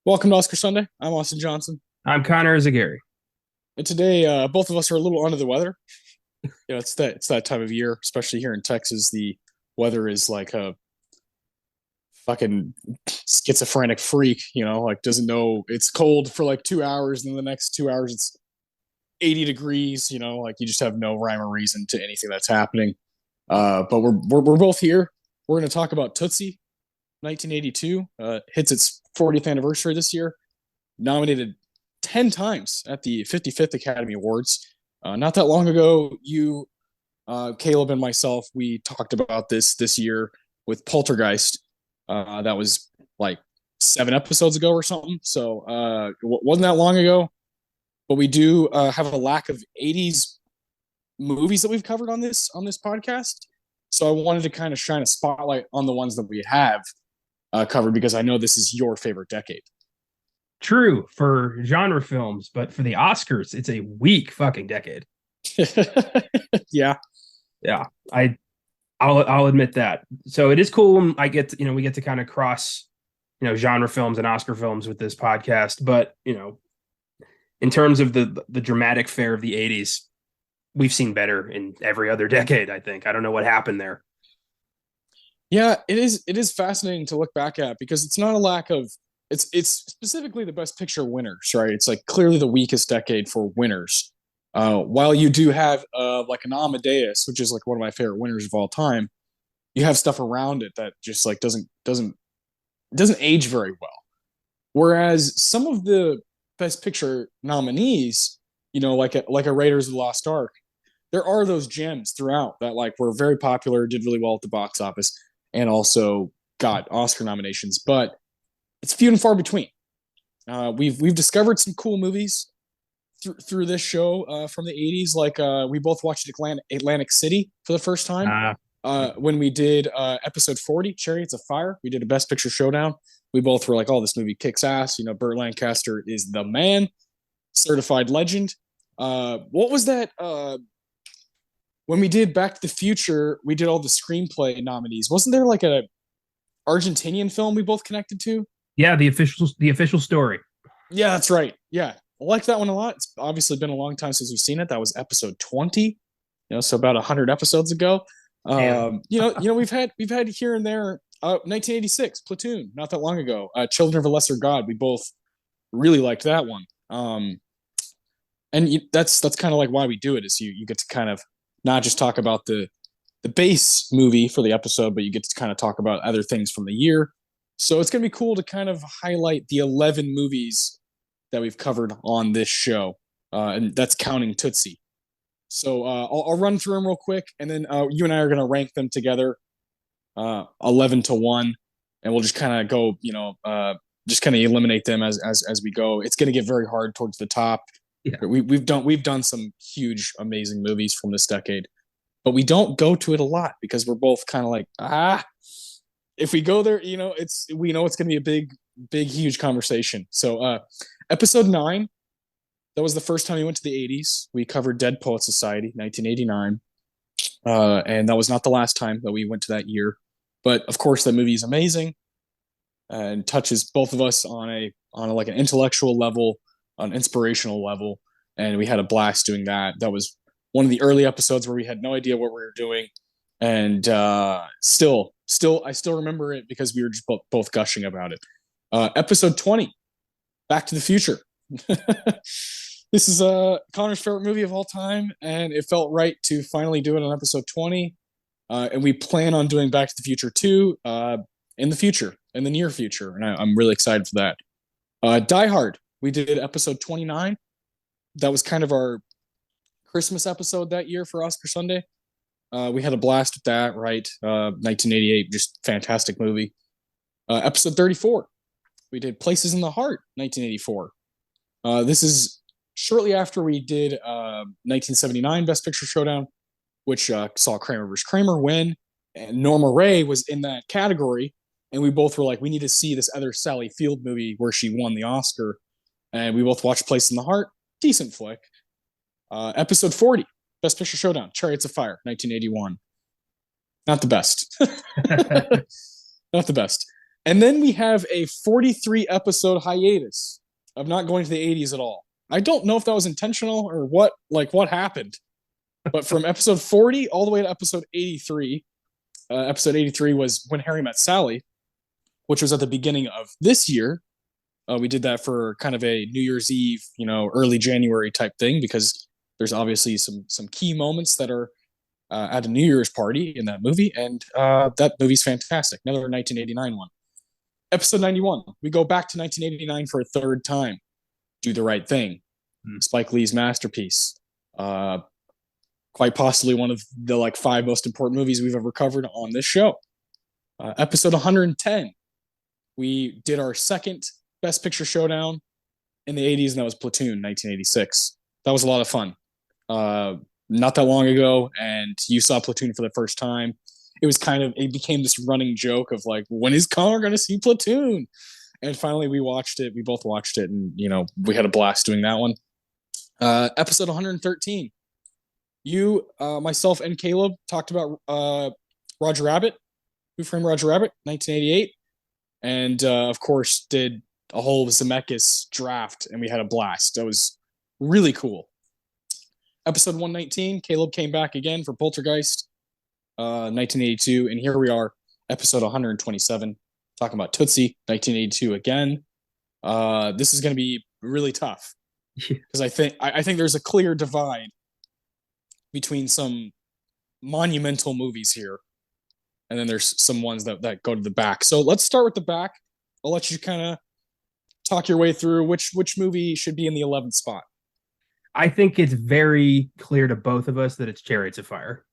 Welcome to Oscar Sunday. I'm Austin Johnson, I'm Connor Eyzaguirre. and today both of us are a little under the weather. It's that time of year, especially here in Texas. The weather is like a fucking schizophrenic freak. Like doesn't know it's cold for like 2 hours, and then the next 2 hours it's 80 degrees. Like you just have no rhyme or reason to anything that's happening. But we're both here. We're going to talk about Tootsie, 1982. Hits its 40th anniversary this year. Nominated 10 times at the 55th Academy Awards. Not that long ago, Caleb, and myself, we talked about this year with Poltergeist. That was like 7 episodes ago or something. So it wasn't that long ago. But we do have a lack of 80s movies that we've covered on this podcast. So I wanted to kind of shine a spotlight on the ones that we have covered because I know this is your favorite decade. True for genre films, but for the Oscars, it's a weak fucking decade. Yeah. Yeah, I'll admit that. So it is cool when we get to kind of cross, genre films and Oscar films with this podcast. But in terms of the dramatic fare of the '80s, we've seen better in every other decade. I think I don't know what happened there. Yeah, it is fascinating to look back at because it's not a lack of it's specifically the best picture winners, right? It's like clearly the weakest decade for winners. While you do have like an Amadeus, which is like one of my favorite winners of all time, you have stuff around it that just like doesn't age very well. Whereas some of the best picture nominees, like a Raiders of the Lost Ark, there are those gems throughout that like were very popular, did really well at the box office, and also got Oscar nominations. But it's few and far between. We've discovered some cool movies through this show from the '80s. Like we both watched Atlantic City for the first time Uh, when we did episode 40, Chariots of Fire. We did a Best Picture showdown. We both were like, "Oh, this movie kicks ass." Burt Lancaster is the man, certified legend. What was that? When we did Back to the Future, we did all the screenplay nominees. Wasn't there like a Argentinian film we both connected to? yeah, the official story. Yeah, that's right. Yeah, I like that one a lot. It's obviously been a long time since we've seen it. That was episode 20. So about 100 episodes ago. Damn. We've had here and there. 1986, Platoon, not that long ago. Children of a Lesser God. We both really liked that one. And that's kind of like why we do it is you get to kind of not just talk about the base movie for the episode, but you get to kind of talk about other things from the year. So it's gonna be cool to kind of highlight the 11 movies that we've covered on this show, and that's counting Tootsie. So I'll run through them real quick, and then you and I are gonna rank them together, 11 to 1, and we'll just kind of go, just kind of eliminate them as we go. It's gonna get very hard towards the top. Yeah. We've done some huge, amazing movies from this decade, but we don't go to it a lot because we're both kind of like if we go there, we know it's going to be a big, huge conversation. So, episode 9, that was the first time we went to the '80s. We covered Dead Poet Society, 1989, and that was not the last time that we went to that year. But of course, that movie is amazing and touches both of us on like an intellectual level, an inspirational level, and we had a blast doing that. That was one of the early episodes where we had no idea what we were doing, and I still remember it because we were just both gushing about it. Episode 20, Back to the Future. This is Connor's favorite movie of all time, and it felt right to finally do it on episode 20. And we plan on doing Back to the Future 2 in the future, in the near future, and I'm really excited for that. Die Hard, we did episode 29. That was kind of our Christmas episode that year for Oscar Sunday. We had a blast with that, right? 1988, just fantastic movie. Episode 34, we did Places in the Heart, 1984. This is shortly after we did 1979 Best Picture Showdown, which saw Kramer vs. Kramer win, and Norma Ray was in that category, and we both were like, we need to see this other Sally Field movie where she won the Oscar, and we both watched Place in the Heart, decent flick. Episode 40, Best Picture Showdown, Chariots of Fire, 1981. Not the best. Not the best. And then we have a 43 episode hiatus of not going to the 80s at all. I don't know if that was intentional or what happened. But from episode 40 all the way to episode 83, episode 83 was When Harry Met Sally, which was at the beginning of this year. We did that for kind of a New Year's Eve, early January type thing, because there's obviously some key moments that are at a New Year's party in that movie, and that movie's fantastic. Another 1989 one. Episode 91, we go back to 1989 for a third time. Do the Right Thing, Spike Lee's masterpiece. Quite possibly one of the 5 most important movies we've ever covered on this show. Episode 110, we did our second Best Picture showdown in the 80s, and that was Platoon, 1986. That was a lot of fun. Not that long ago, and you saw Platoon for the first time. It became this running joke of when is Connor going to see Platoon? And finally we watched it. We both watched it, and we had a blast doing that one. Episode 113. You, myself, and Caleb talked about Roger Rabbit, Who Framed Roger Rabbit, 1988, and of course did a whole Zemeckis draft, and we had a blast. That was really cool. Episode 119, Caleb came back again for Poltergeist, 1982, and here we are, episode 127, talking about Tootsie, 1982 again. This is going to be really tough because I think there's a clear divide between some monumental movies here, and then there's some ones that go to the back. So let's start with the back. I'll let you kind of talk your way through which movie should be in the 11th spot. I think it's very clear to both of us that it's Chariots of Fire.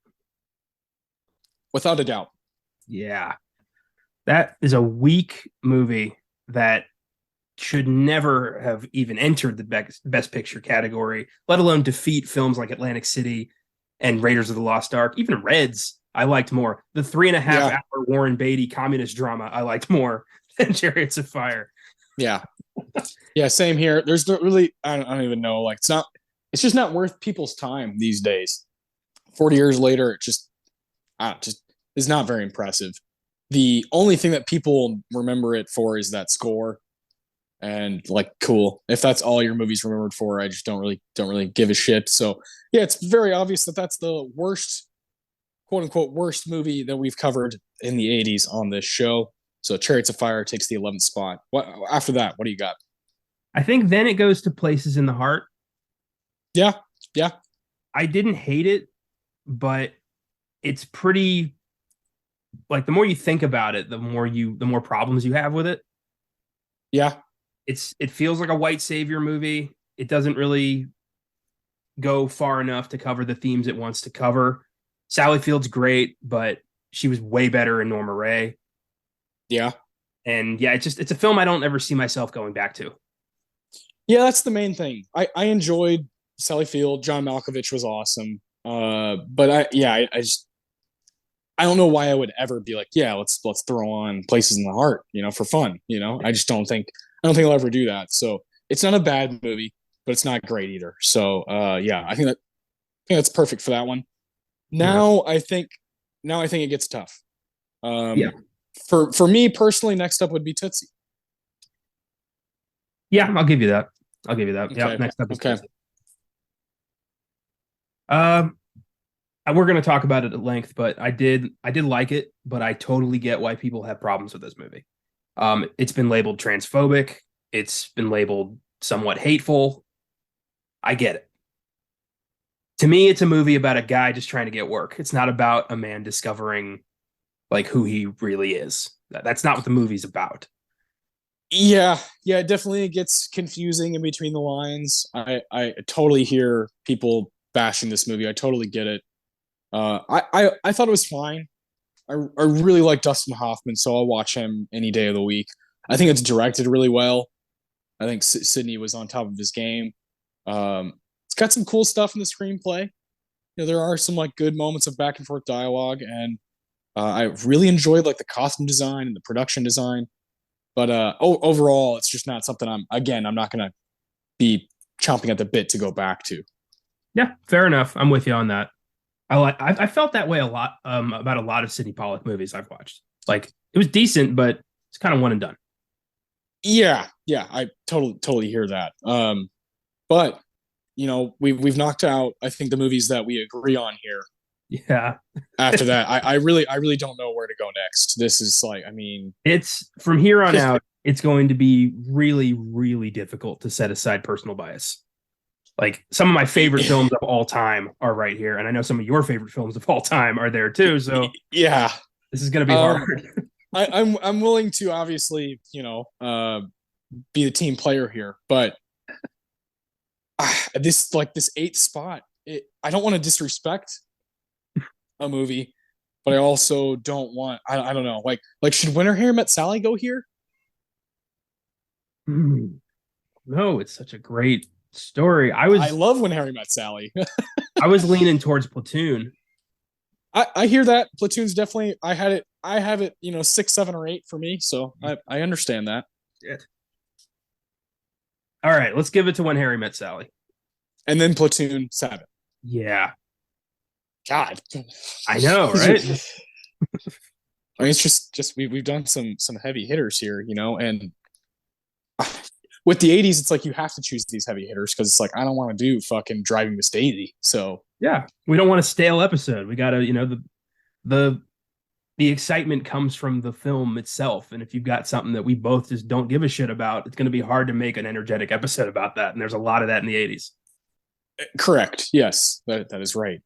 Without a doubt. Yeah. That is a weak movie that should never have even entered the best picture category, let alone defeat films like Atlantic City and Raiders of the Lost Ark. Even Reds, I liked more. The 3.5-hour Warren Beatty communist drama, I liked more than Chariots of Fire. Yeah. Yeah, same here. There's no really, I don't even know. It's just not worth people's time these days. 40 years later, it just is not very impressive. The only thing that people remember it for is that score. And cool. If that's all your movie's remembered for, I just don't really give a shit. So yeah, it's very obvious that that's the worst, quote unquote, worst movie that we've covered in the 80s on this show. So Chariots of Fire takes the 11th spot. What after that? What do you got? I think then it goes to Places in the Heart. Yeah. I didn't hate it, but it's pretty, the more you think about it, the more problems you have with it. Yeah. It feels like a white savior movie. It doesn't really go far enough to cover the themes it wants to cover. Sally Field's great, but she was way better in Norma Ray. Yeah. And yeah, it's a film I don't ever see myself going back to. Yeah, that's the main thing. I enjoyed Sally Field. John Malkovich was awesome. But I don't know why I would ever be let's throw on Places in the Heart, for fun. I don't think I'll ever do that. So it's not a bad movie, but it's not great either. So I think that's perfect for that one. Now I think it gets tough. For me personally, next up would be Tootsie. Yeah, I'll give you that. Okay. Yeah, next up is Tootsie. We're going to talk about it at length, but I did like it, but I totally get why people have problems with this movie. It's been labeled transphobic. It's been labeled somewhat hateful. I get it. To me, it's a movie about a guy just trying to get work. It's not about a man discovering who he really is. That's not what the movie's about. Yeah, it definitely gets confusing in between the lines. I totally hear people bashing this movie. I totally get it. I thought it was fine. I really like Dustin Hoffman, so I'll watch him any day of the week. I think it's directed really well. I think Sydney was on top of his game. It's got some cool stuff in the screenplay. There are some good moments of back and forth dialogue, and I really enjoyed the costume design and the production design. But overall, it's just not something I'm not going to be chomping at the bit to go back to. Yeah, fair enough. I'm with you on that. I felt that way a lot about a lot of Sydney Pollack movies I've watched. It was decent, but It's kind of one and done. Yeah, I totally hear that. But we've knocked out, I think, the movies that we agree on here. Yeah. After that, I really don't know where to go next. This is like, I mean, It's from here on out, it's going to be really, really difficult to set aside personal bias. Like some of my favorite films of all time are right here, and I know some of your favorite films of all time are there too. So yeah, this is going to be hard. I'm willing to obviously, be the team player here, but this eighth spot, I don't want to disrespect a movie, but I also don't want, I don't know, like should When Harry Met Sally go here? No, it's such a great story. I love When Harry Met Sally. I was leaning towards Platoon. I hear that. Platoon's definitely, I have it 6, 7, or 8 for me, so I understand that. All right, let's give it to When Harry Met Sally. And then Platoon 7. Yeah. God. I know, right? I mean, it's just we've done some heavy hitters here, and with the 80s, it's like you have to choose these heavy hitters because it's like I don't want to do fucking Driving Miss Daisy. So yeah, we don't want a stale episode. We gotta, the excitement comes from the film itself. And if you've got something that we both just don't give a shit about, it's going to be hard to make an energetic episode about that. And there's a lot of that in the 80s. Correct. Yes, that is right.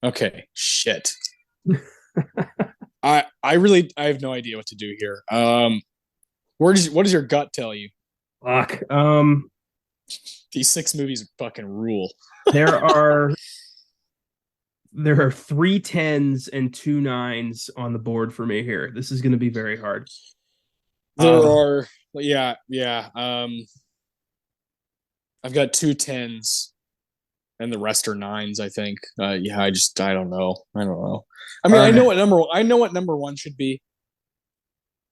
Okay. Shit. I have no idea what to do here. What does your gut tell you? Fuck. These 6 movies fucking rule. There are 3 10s and 2 9s on the board for me here. This is going to be very hard. There are, yeah. I've got 2 10s, and the rest are 9s. I think. I don't know. I mean, I know what number 1 should be,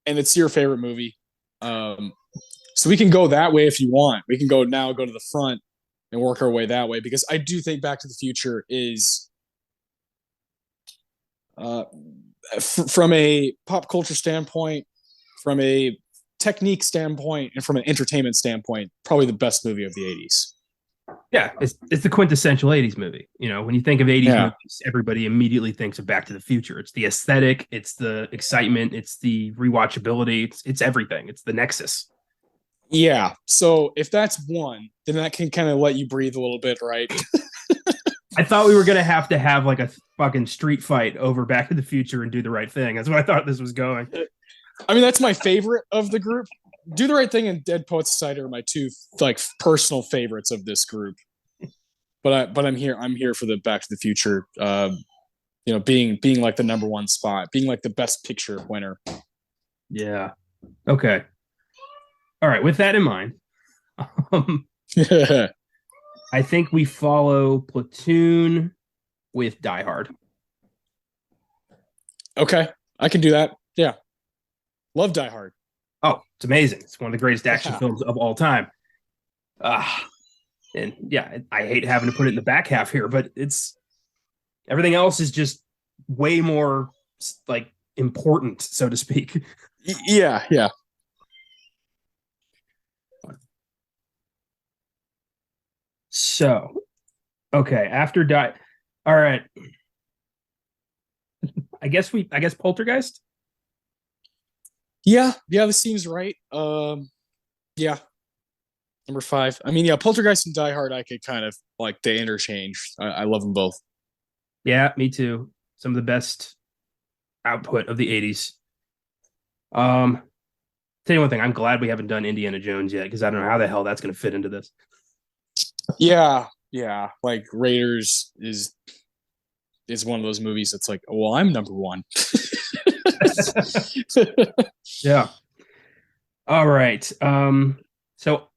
and it's your favorite movie. So we can go that way if you want. We can go to the front and work our way that way, because I do think Back to the Future is, from a pop culture standpoint, from a technique standpoint, and from an entertainment standpoint, probably the best movie of the 80s. Yeah, it's the quintessential 80s movie. When you think of 80s movies, everybody immediately thinks of Back to the Future. It's the aesthetic, it's the excitement, it's the rewatchability, it's everything. It's the nexus. Yeah. So if that's 1, then that can kind of let you breathe a little bit, right? I thought we were going to have like a fucking street fight over Back to the Future and Do the Right Thing. That's what I thought this was going. I mean, that's my favorite of the group. Do the Right Thing and Dead Poets Society are my 2 like personal favorites of this group. But I'm here for the Back to the Future. Being like the number 1 spot, being like the best picture winner. Yeah. Okay. All right. With that in mind, I think we follow Platoon with Die Hard. Okay, I can do that. Yeah, love Die Hard. Oh, it's amazing. It's one of the greatest action films of all time. And yeah, I hate having to put it in the back half here, but it's everything else is just way more like important, so to speak. Yeah. So, okay, after all right. I guess Poltergeist. Yeah, this seems right. Yeah, number 5. I mean, yeah, Poltergeist and Die Hard, I could kind of like they interchange. I love them both. Yeah, me too. Some of the best output of the 80s. Tell you one thing, I'm glad we haven't done Indiana Jones yet, because I don't know how the hell that's going to fit into this. Yeah. Like Raiders is one of those movies that's like, well, I'm number 1. Yeah. All right. So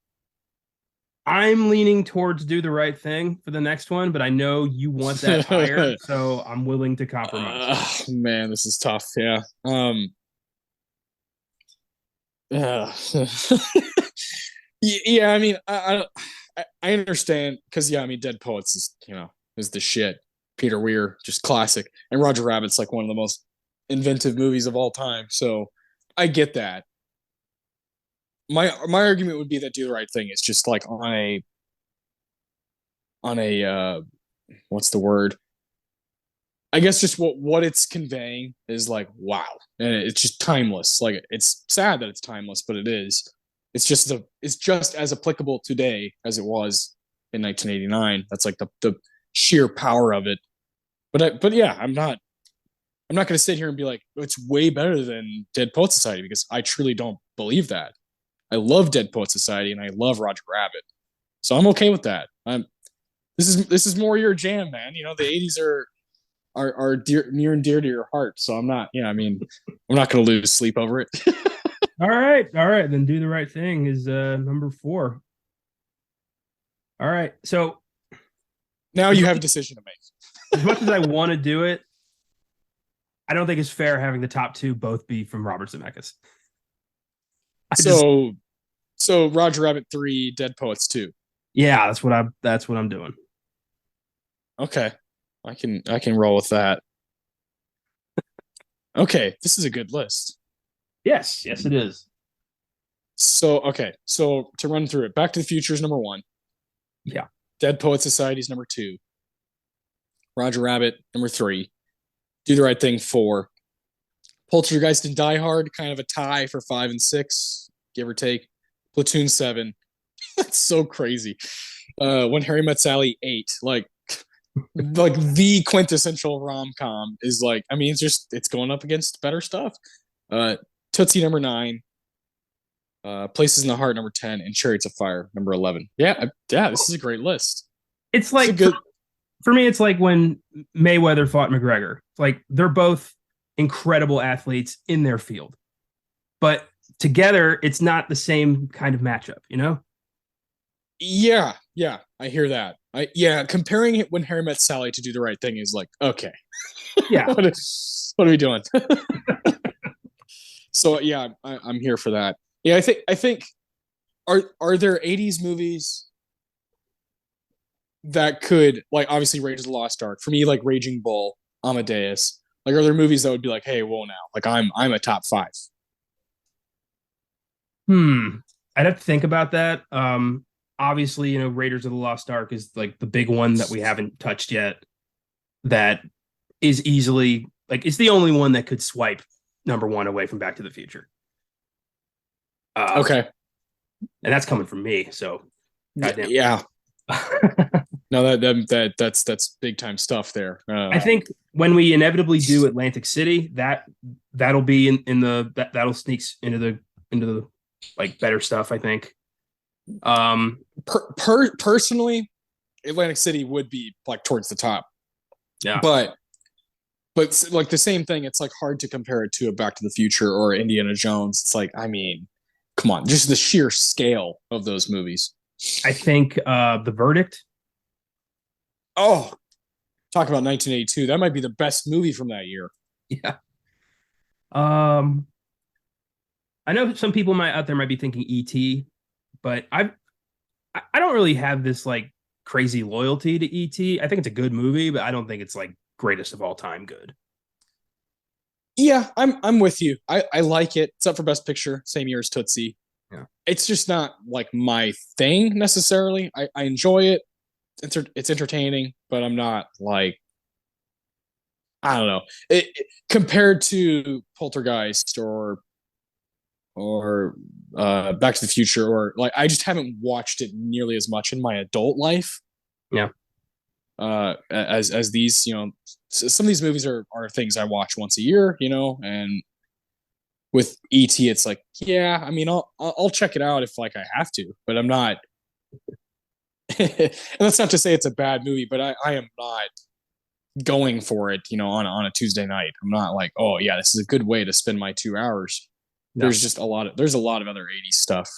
I'm leaning towards Do the Right Thing for the next one, but I know you want that higher, so I'm willing to compromise. Man, this is tough. Yeah. Yeah. I mean, I understand, because I mean, Dead Poets is the shit. Peter Weir, just classic, and Roger Rabbit's like one of the most inventive movies of all time. So I get that. My argument would be that Do the Right Thing is just like on a what's the word? I guess just what it's conveying is like wow, and it's just timeless. Like it's sad that it's timeless, but it is. It's just as applicable today as it was in 1989. That's like the sheer power of it. But yeah, I'm not going to sit here and be like it's way better than Dead Poet Society because I truly don't believe that. I love Dead Poet Society and I love Roger Rabbit, so I'm okay with that. This is more your jam, man. You know the '80s are dear, near and dear to your heart. So I'm not, yeah, I mean, I'm not going to lose sleep over it. All right. Then Do the Right Thing is number 4. All right. So Now you have a decision to make. as much as I want to do it, I don't think it's fair having the top 2 both be from Robert Zemeckis. So Roger Rabbit 3, Dead Poets 2. Yeah, that's what I'm doing. Okay. I can roll with that. Okay, this is a good list. Yes, it is. So okay, so to run through it, Back to the Future is number 1. Yeah. Dead Poet Society is number 2. Roger Rabbit number 3. Do the Right Thing 4. Poltergeist and Die Hard kind of a tie for 5 and 6, give or take. Platoon 7. That's so crazy. When Harry Met Sally 8. Like the quintessential rom-com is like, I mean, it's going up against better stuff. Uh Tootsie number 9. Places in the Heart number 10, and Chariots of Fire number 11. Yeah, this is a great list. It's like good for me, it's like when Mayweather fought McGregor. Like they're both incredible athletes in their field, but together, it's not the same kind of matchup, you know? Yeah, I hear that. Comparing it when Harry Met Sally to Do the Right Thing is like, okay. Yeah. what are we doing? So yeah, I'm here for that. Yeah, I think are there 80s movies that could, like, obviously Raiders of the Lost Ark for me, like Raging Bull, Amadeus, like are there movies that would be like, hey, whoa, now like I'm a top 5? I'd have to think about that. Obviously, you know, Raiders of the Lost Ark is like the big one that we haven't touched yet. That is easily like it's the only one that could swipe number 1 away from Back to the Future. Okay. And that's coming from me. So, goddamn. Yeah. No, that's big time stuff there. I think when we inevitably do Atlantic City, that'll be in the that'll sneaks into the like better stuff. I think. Personally, Atlantic City would be like towards the top. Yeah. But like the same thing, it's like hard to compare it to a Back to the Future or Indiana Jones. It's like, I mean, come on, just the sheer scale of those movies. I think The Verdict. Oh, talk about 1982. That might be the best movie from that year. Yeah. I know some people out there might be thinking E.T., but I don't really have this like crazy loyalty to E.T. I think it's a good movie, but I don't think it's like greatest of all time good. Yeah, I'm with you. I like it. It's up for Best Picture, same year as Tootsie. Yeah. It's just not like my thing necessarily. I enjoy it. It's entertaining, but I'm not like, I don't know. Compared to Poltergeist or Back to the Future, or like I just haven't watched it nearly as much in my adult life. Yeah. As these, you know, some of these movies are things I watch once a year, you know, and with ET, it's like, yeah, I mean, I'll check it out if like I have to, but I'm not. And that's not to say it's a bad movie, but I am not going for it, you know, on a Tuesday night. I'm not like, oh yeah, this is a good way to spend my 2 hours. No. There's a lot of other 80s stuff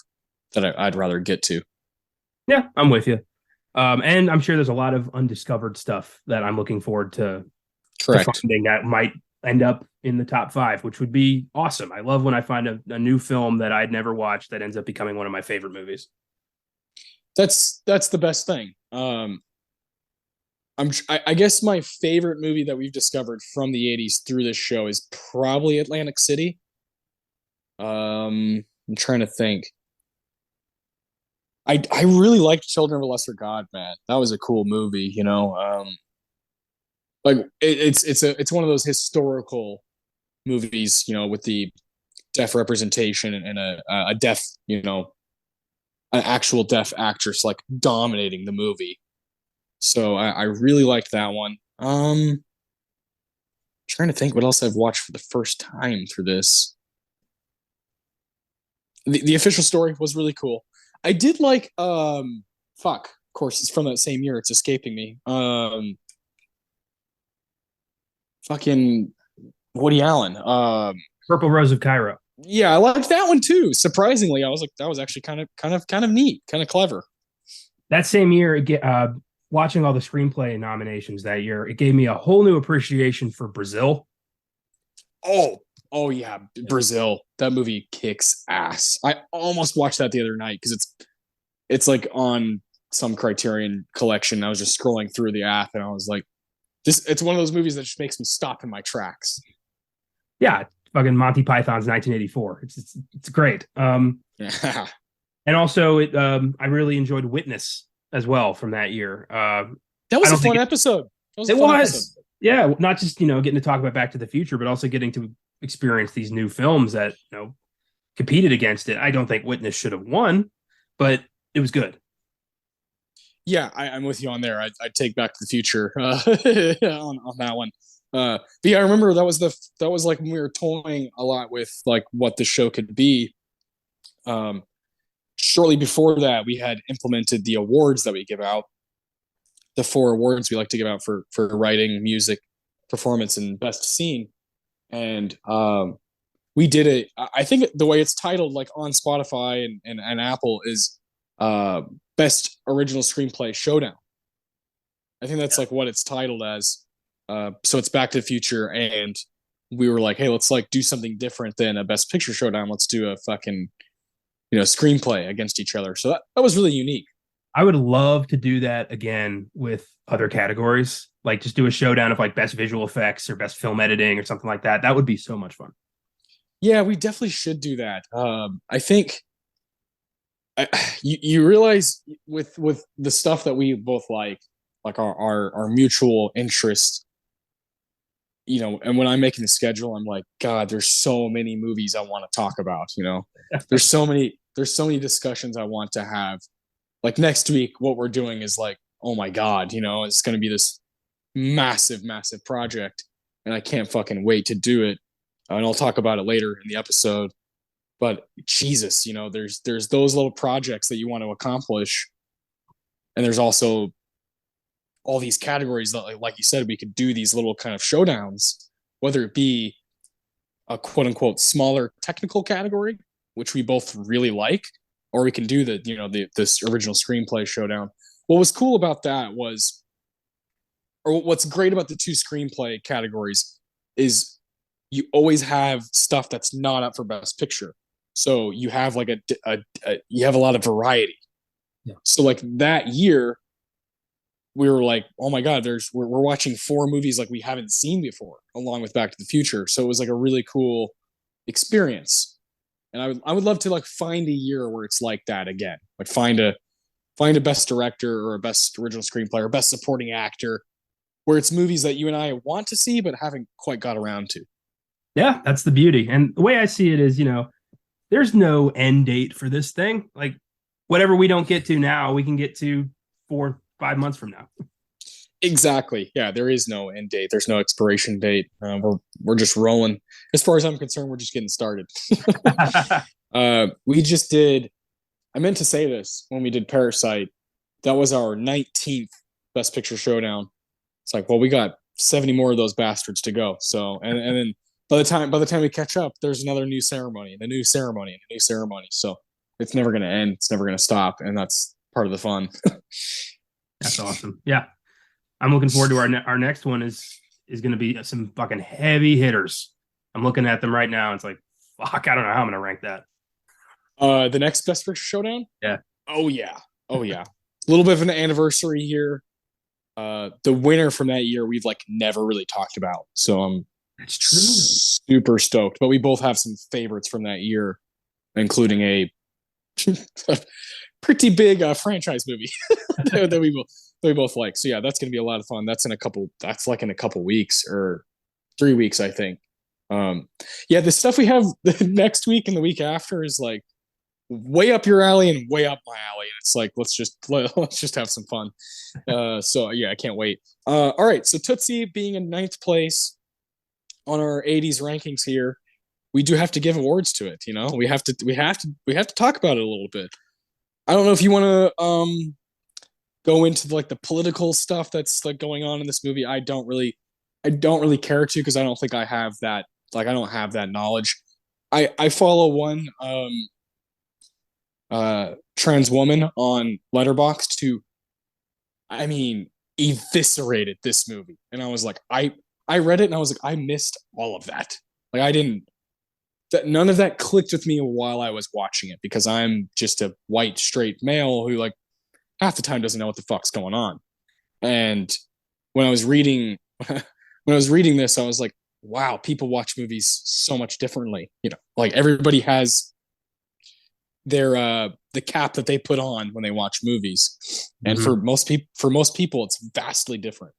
that I'd rather get to. Yeah, I'm with you. And I'm sure there's a lot of undiscovered stuff that I'm looking forward to finding that might end up in the top 5, which would be awesome. I love when I find a new film that I'd never watched that ends up becoming one of my favorite movies. That's the best thing. I guess my favorite movie that we've discovered from the 80s through this show is probably Atlantic City. I'm trying to think. I really liked Children of a Lesser God, man. That was a cool movie, you know. Like it's one of those historical movies, you know, with the deaf representation and a deaf, you know, an actual deaf actress like dominating the movie. So I really liked that one. Trying to think what else I've watched for the first time through this. The official story was really cool. I did like fuck, of course it's from that same year, it's escaping me. Fucking Woody Allen. Purple Rose of Cairo. Yeah, I liked that one too. Surprisingly, I was like, that was actually kind of neat, kind of clever. That same year, watching all the screenplay nominations that year, it gave me a whole new appreciation for Brazil. Oh, oh yeah, Brazil. That movie kicks ass. I almost watched that the other night because it's like on some Criterion collection. I was just scrolling through the app and I was like, this. It's one of those movies that just makes me stop in my tracks. Yeah, fucking Monty Python's 1984. It's great. Yeah. And also I really enjoyed Witness as well from that year. That was I a don't think fun episode. That was it a fun was. episode. Yeah, not just getting to talk about Back to the Future, but also getting to experience these new films that competed against it. I don't think Witness should have won, but it was good. Yeah, I'm with you on there. I'd take Back to the Future on that one. But yeah, I remember that was like when we were toying a lot with like what the show could be. Shortly before that, we had implemented the awards that we give out. The four awards we like to give out for writing, music, performance, and best scene. And we did it. I think the way it's titled, like on Spotify and Apple, is best original screenplay showdown. I think that's like what it's titled as. So it's Back to the Future, and we were like, hey, let's like do something different than a best picture showdown. Let's do a fucking screenplay against each other. So that was really unique. I would love to do that again with other categories, like just do a showdown of like best visual effects or best film editing or something like that. That would be so much fun. Yeah, we definitely should do that. I think you realize with the stuff that we both like our mutual interest, and when I'm making the schedule, I'm like, God, there's so many movies I want to talk about. There's so many discussions I want to have. Like next week, what we're doing is like, oh my God, it's going to be this massive, massive project, and I can't fucking wait to do it. And I'll talk about it later in the episode. But Jesus, there's those little projects that you want to accomplish, and there's also all these categories that, like you said, we could do these little kind of showdowns, whether it be a quote unquote smaller technical category, which we both really like, or we can do this original screenplay showdown. What was cool about that was, or what's great about the two screenplay categories is you always have stuff that's not up for best picture. So you have like you have a lot of variety. Yeah. So like that year, we were like, oh my God, we're watching 4 movies like we haven't seen before, along with Back to the Future. So it was like a really cool experience. And I would love to like find a year where it's like that again. Like find a best director or a best original screenplay or best supporting actor, where it's movies that you and I want to see but haven't quite got around to. Yeah, that's the beauty. And the way I see it is, there's no end date for this thing. Like whatever we don't get to now, we can get to 4-5 months from now. Exactly. Yeah, there is no end date. There's no expiration date. We're just rolling. As far as I'm concerned, we're just getting started. We just did. I meant to say this when we did Parasite. That was our 19th Best Picture showdown. It's like, well, we got 70 more of those bastards to go. So, and then by the time we catch up, there's another new ceremony, and a new ceremony, and a new ceremony. So it's never going to end. It's never going to stop, and that's part of the fun. That's awesome. Yeah, I'm looking forward to our next one is going to be some fucking heavy hitters. I'm looking at them right now. It's like, fuck, I don't know how I'm going to rank that. The next Best Picture showdown? Yeah. Oh yeah. A little bit of an anniversary here. The winner from that year we've like never really talked about. So That's true. Super stoked. But we both have some favorites from that year, including a pretty big franchise movie that we both like. So yeah, that's gonna be a lot of fun. That's like in a couple weeks or 3 weeks, I think. Yeah, the stuff we have next week and the week after is like way up your alley and way up my alley. And it's like let's just have some fun. So yeah, I can't wait. All right, so Tootsie being in ninth place on our 80s rankings here, we do have to give awards to it. You know, we have to talk about it a little bit. I don't know if you want to go into like the political stuff that's like going on in this movie. I don't really care to because I don't think I have that. Like I don't have that knowledge. I follow one trans woman on Letterboxd who, I mean, eviscerated this movie, and I was like, I read it and I was like, I missed all of that. Like I didn't. None of that clicked with me while I was watching it because I'm just a white straight male who like half the time doesn't know what the fuck's going on. And when I was reading this, I was like, wow, people watch movies so much differently. You know, like everybody has their the cap that they put on when they watch movies. And Mhm. for most people it's vastly different.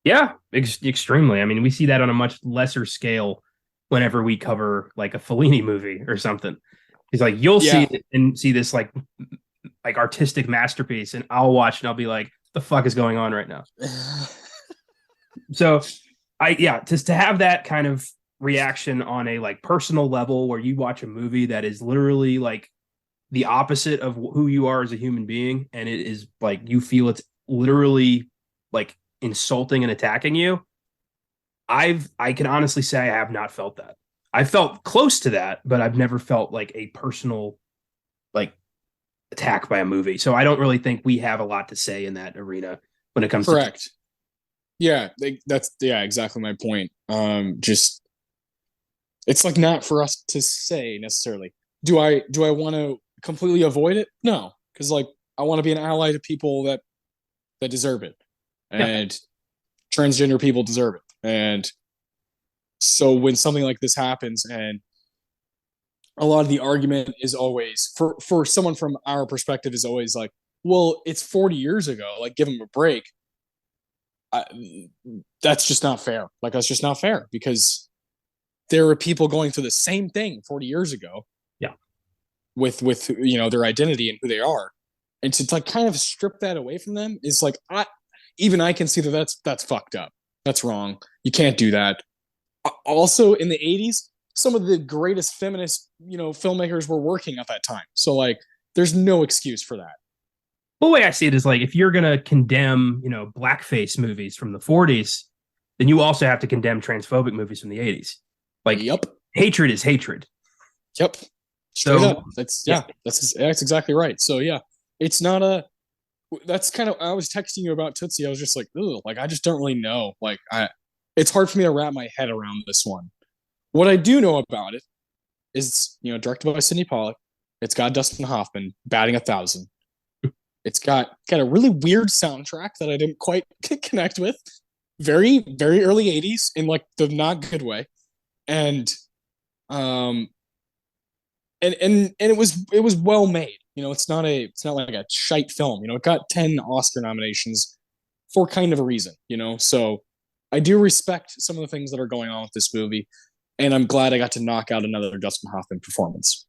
Yeah, extremely. I mean, we see that on a much lesser scale whenever we cover like a Fellini movie or something. He's like, you'll see Yeah. it and see this like artistic masterpiece, and I'll watch and I'll be like, the fuck is going on right now? So just to have that kind of reaction on a like personal level where you watch a movie that is literally like the opposite of who you are as a human being, and it is like you feel it's literally like insulting and attacking you. I can honestly say I have not felt that. I felt close to that, but I've never felt like a personal like attack by a movie. So I don't really think we have a lot to say in that arena when it comes to Correct. Yeah, that's exactly my point. Just it's like not for us to say necessarily. Do I want to completely avoid it? No, because like I want to be an ally to people that deserve it, yeah. and transgender people deserve it. And so when something like this happens, and a lot of the argument is always for someone from our perspective is always like, well, it's 40 years ago. Like, give them a break. I, that's just not fair. Like, that's just not fair because there were people going through the same thing 40 years ago Yeah. with their identity and who they are, and to like kind of strip that away from them is like I can see that's fucked up. That's wrong. You can't do that. Also, in the 80s, some of the greatest feminist filmmakers were working at that time. So like, there's no excuse for that. The way I see it is like if you're gonna condemn, blackface movies from the 40s, then you also have to condemn transphobic movies from the 80s. Like Yep. hatred is hatred. Yep. Straight So up. That's exactly right. So yeah, it's not a. That's kind of. I was texting you about Tootsie. I was just like, ooh, like I just don't really know. Like it's hard for me to wrap my head around this one. What I do know about it is, directed by Sydney Pollack. It's got Dustin Hoffman batting 1,000. It's got a really weird soundtrack that I didn't quite connect with. Very, very early 80s in like the not good way. And um and it was well made. It's not like a shite film. It got 10 Oscar nominations for kind of a reason, So I do respect some of the things that are going on with this movie, and I'm glad I got to knock out another Dustin Hoffman performance.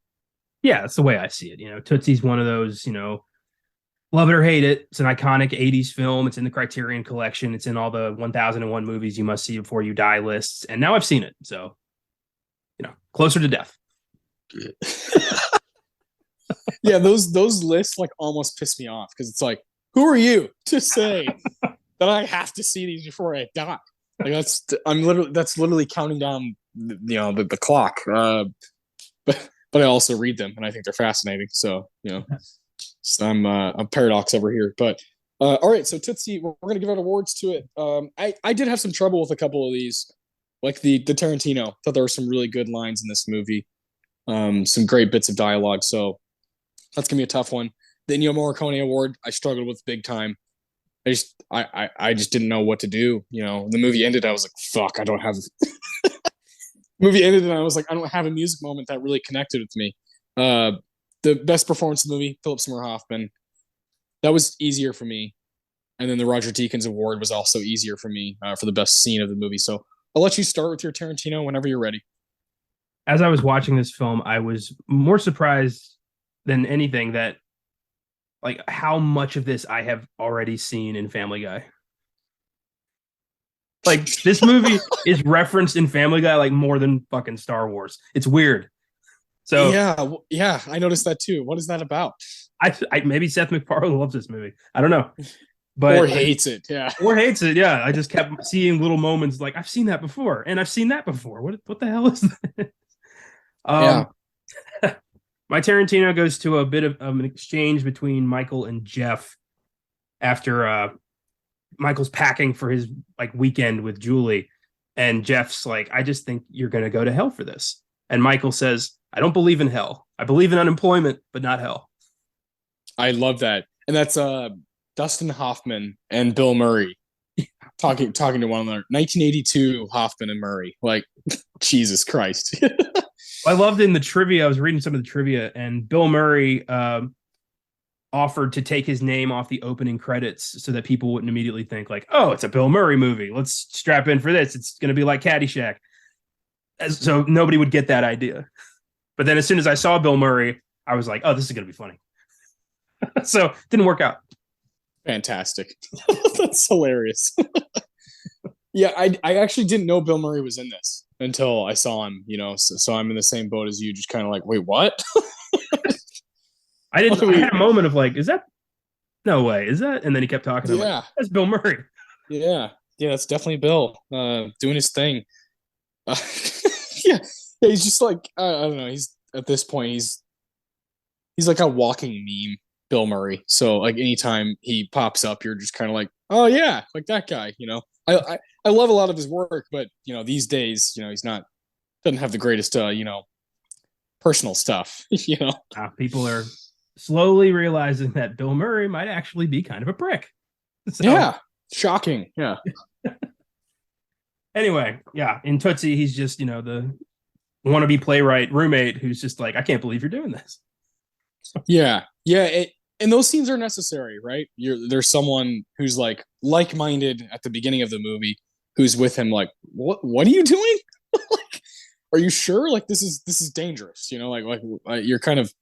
yeah, that's the way I see it. Tootsie's one of those, love it or hate it. It's an iconic 80s film. It's in the Criterion Collection. It's in all the 1001 movies you must see before you die lists. And now I've seen it. So, closer to death. Yeah, those lists like almost piss me off because it's like, who are you to say that I have to see these before I die? Like that's literally counting down the clock. But I also read them and I think they're fascinating. So so I'm paradox over here. But all right, so Tootsie, we're gonna give out awards to it. I did have some trouble with a couple of these, like the Tarantino. Thought there were some really good lines in this movie, some great bits of dialogue. So that's gonna be a tough one. The Ennio Morricone award, I struggled with big time. I just didn't know what to do. The movie ended. I was like, fuck, I don't have movie ended, and I was like, I don't have a music moment that really connected with me. The best performance in the movie, Philip Seymour Hoffman. That was easier for me. And then the Roger Deakins Award was also easier for me for the best scene of the movie. So I'll let you start with your Tarantino whenever you're ready. As I was watching this film, I was more surprised than anything that like how much of this I have already seen in Family Guy. Like this movie is referenced in Family Guy like more than fucking Star Wars. It's weird. So yeah, I noticed that too. What is that about? I maybe Seth MacFarlane loves this movie. I don't know, but or hates it. Yeah, or hates it. Yeah, I just kept seeing little moments like I've seen that before, and I've seen that before. What the hell is that? Yeah. My Tarantino goes to a bit of an exchange between Michael and Jeff after Michael's packing for his like weekend with Julie, and Jeff's like, "I just think you're gonna go to hell for this," and Michael says, "I don't believe in hell. I believe in unemployment, but not hell." I love that, and that's Dustin Hoffman and Bill Murray talking to one another. 1982, Hoffman and Murray. Like, Jesus Christ. I loved in the trivia. I was reading some of the trivia, and Bill Murray offered to take his name off the opening credits so that people wouldn't immediately think like, "Oh, it's a Bill Murray movie. Let's strap in for this. It's going to be like Caddyshack." So nobody would get that idea. But then as soon as I saw Bill Murray, I was like, "Oh, this is going to be funny." So it didn't work out. Fantastic. That's hilarious. Yeah, I actually didn't know Bill Murray was in this until I saw him, so I'm in the same boat as you, just kind of like, wait, what? I had a moment of like, is that no way? Is that? And then he kept talking. Yeah. Like, that's Bill Murray. Yeah, that's definitely Bill doing his thing. Yeah, he's just like I don't know. He's at this point he's like a walking meme, Bill Murray. So like anytime he pops up, you're just kind of like, oh yeah, like that guy. I love a lot of his work, but these days, he's doesn't have the greatest personal stuff. People are slowly realizing that Bill Murray might actually be kind of a prick. So, yeah, shocking. Yeah. Anyway, yeah, in Tootsie, he's just the wannabe playwright roommate who's just like, I can't believe you're doing this. Yeah, and those scenes are necessary, right? There's someone who's like-minded at the beginning of the movie who's with him, like, what are you doing? Like, are you sure? Like, this is dangerous, you're kind of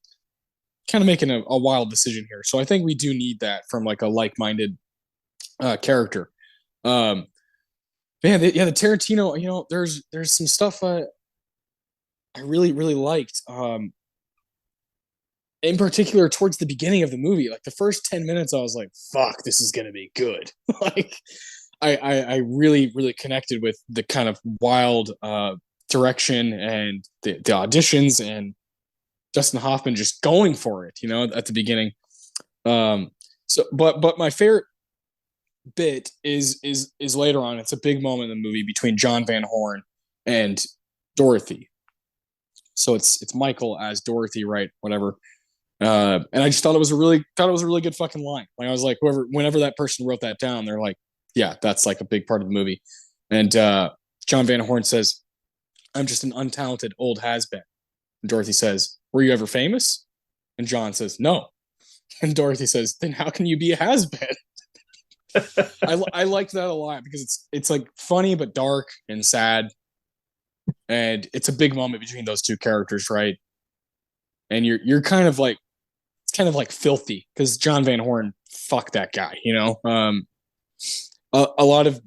making a wild decision here. So I think we do need that from like a like-minded character. Man, the Tarantino, there's some stuff I really, really liked. In particular, towards the beginning of the movie, like the first 10 minutes, I was like, fuck, this is gonna be good. Like, I really, really connected with the kind of wild direction and the auditions and Dustin Hoffman just going for it, at the beginning. But my favorite bit is later on. It's a big moment in the movie between John Van Horn and Dorothy. So it's Michael as Dorothy, right? Whatever. And I just thought it was a really good fucking line. Like, I was like, whenever that person wrote that down, they're like, yeah, that's like a big part of the movie. And John Van Horn says, "I'm just an untalented old has-been." And Dorothy says, "Were you ever famous?" And John says, "No." And Dorothy says, "Then how can you be a has-been?" I liked that a lot because it's like funny but dark and sad, and it's a big moment between those two characters, right? And you're kind of like, it's kind of like filthy because John Van Horn, fuck that guy, a lot of,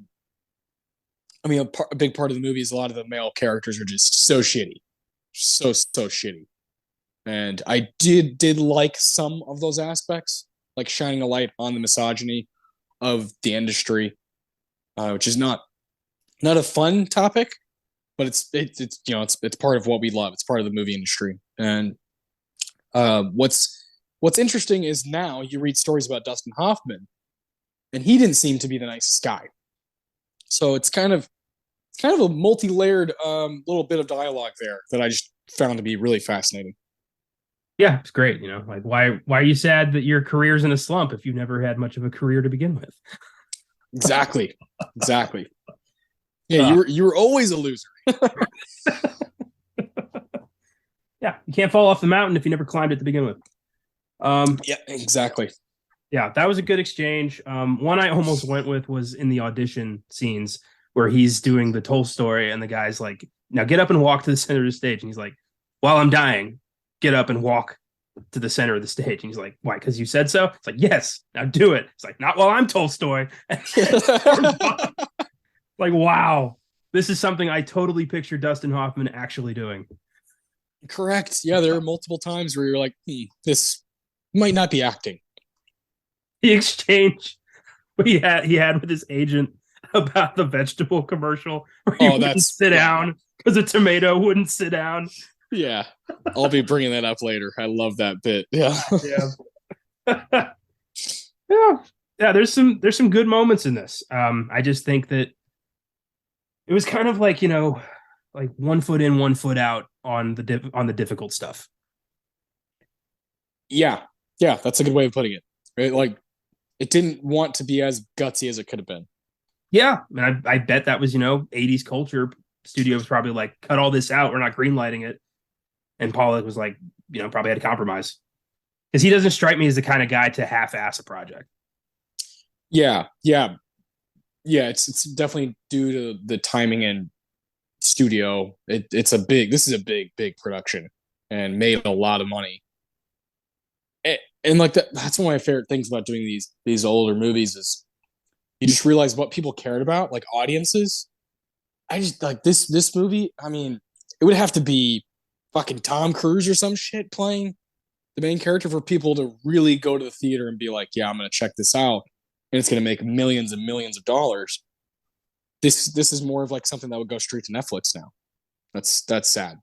a big part of the movie is a lot of the male characters are just so shitty, so shitty, and I did like some of those aspects, like shining a light on the misogyny of the industry, which is not a fun topic, but it's part of what we love. It's part of the movie industry. And what's interesting is now you read stories about Dustin Hoffman, and he didn't seem to be the nicest guy. So it's kind of a multi-layered little bit of dialogue there that I just found to be really fascinating. Yeah, it's great. Like why are you sad that your career's in a slump if you never had much of a career to begin with? Exactly. Yeah, you were always a loser. Yeah, you can't fall off the mountain if you never climbed it to begin with. Yeah, exactly. Yeah, that was a good exchange. One I almost went with was in the audition scenes where he's doing the Tolstoy and the guy's like, now get up and walk to the center of the stage. And he's like, while I'm dying, get up and walk to the center of the stage. And he's like, why? Because you said so? It's like, yes, now do it. It's like, not while I'm Tolstoy. Like, wow, this is something I totally picture Dustin Hoffman actually doing. Correct. Yeah, there are multiple times where you're like, this might not be acting. The exchange he had with his agent about the vegetable commercial where he wouldn't sit down because a tomato wouldn't sit down. Yeah, I'll be bringing that up later. I love that bit. Yeah, yeah. There's some good moments in this. I just think that it was kind of like, like 1 foot in, 1 foot out on the difficult stuff. Yeah, that's a good way of putting it. Right, like it didn't want to be as gutsy as it could have been. Yeah, and I bet that was 80s culture. Studio was probably like, cut all this out. We're not greenlighting it. And Pollack was like, probably had to compromise because he doesn't strike me as the kind of guy to half-ass a project. Yeah. It's definitely due to the timing and studio. This is a big production and made a lot of money. And like that's one of my favorite things about doing these older movies is you just realize what people cared about, like audiences. I just like this movie. I mean, it would have to be fucking Tom Cruise or some shit playing the main character for people to really go to the theater and be like, yeah, I'm gonna check this out, and it's gonna make millions and millions of dollars. This is more of like something that would go straight to Netflix now. That's sad.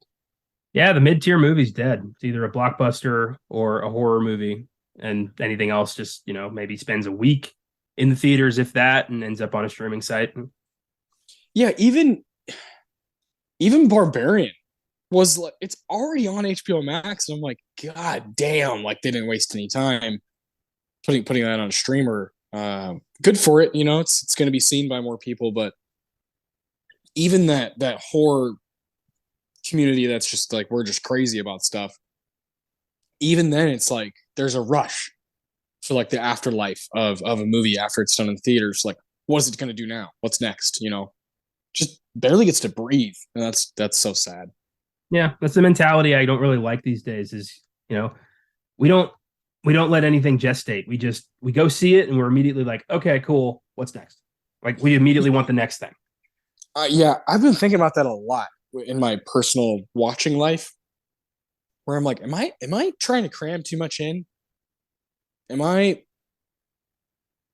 Yeah, the mid-tier movie's dead. It's either a blockbuster or a horror movie, and anything else just maybe spends a week in the theaters, if that, and ends up on a streaming site. Yeah, even Barbarian was like, it's already on HBO Max, and I'm like, god damn, like they didn't waste any time putting that on a streamer. Good for it, it's going to be seen by more people, but even that horror community that's just like, we're just crazy about stuff. Even then, it's like there's a rush for like the afterlife of a movie after it's done in theaters. Like, what is it going to do now? What's next? Just barely gets to breathe, and that's so sad. Yeah, that's the mentality I don't really like these days. Is we don't let anything gestate. We go see it and we're immediately like, okay, cool. What's next? Like we immediately want the next thing. Yeah, I've been thinking about that a lot in my personal watching life, where I'm like, am I trying to cram too much in? Am I?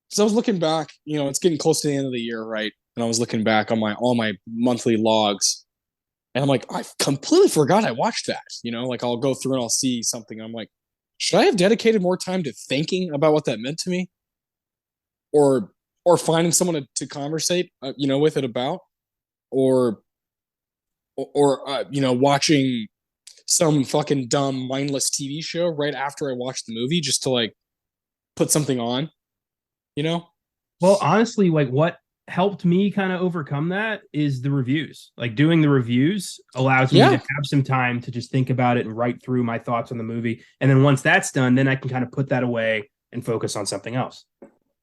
Because I was looking back, it's getting close to the end of the year, right? And I was looking back on all my monthly logs, and I'm like, I completely forgot I watched that. Like I'll go through and I'll see something. I'm like, should I have dedicated more time to thinking about what that meant to me, or finding someone to conversate, with it about, or watching some fucking dumb mindless TV show right after I watched the movie just to like put something on, Well, honestly, like what helped me kind of overcome that is the reviews. Like doing the reviews allows me to have some time to just think about it and write through my thoughts on the movie. And then once that's done, then I can kind of put that away and focus on something else.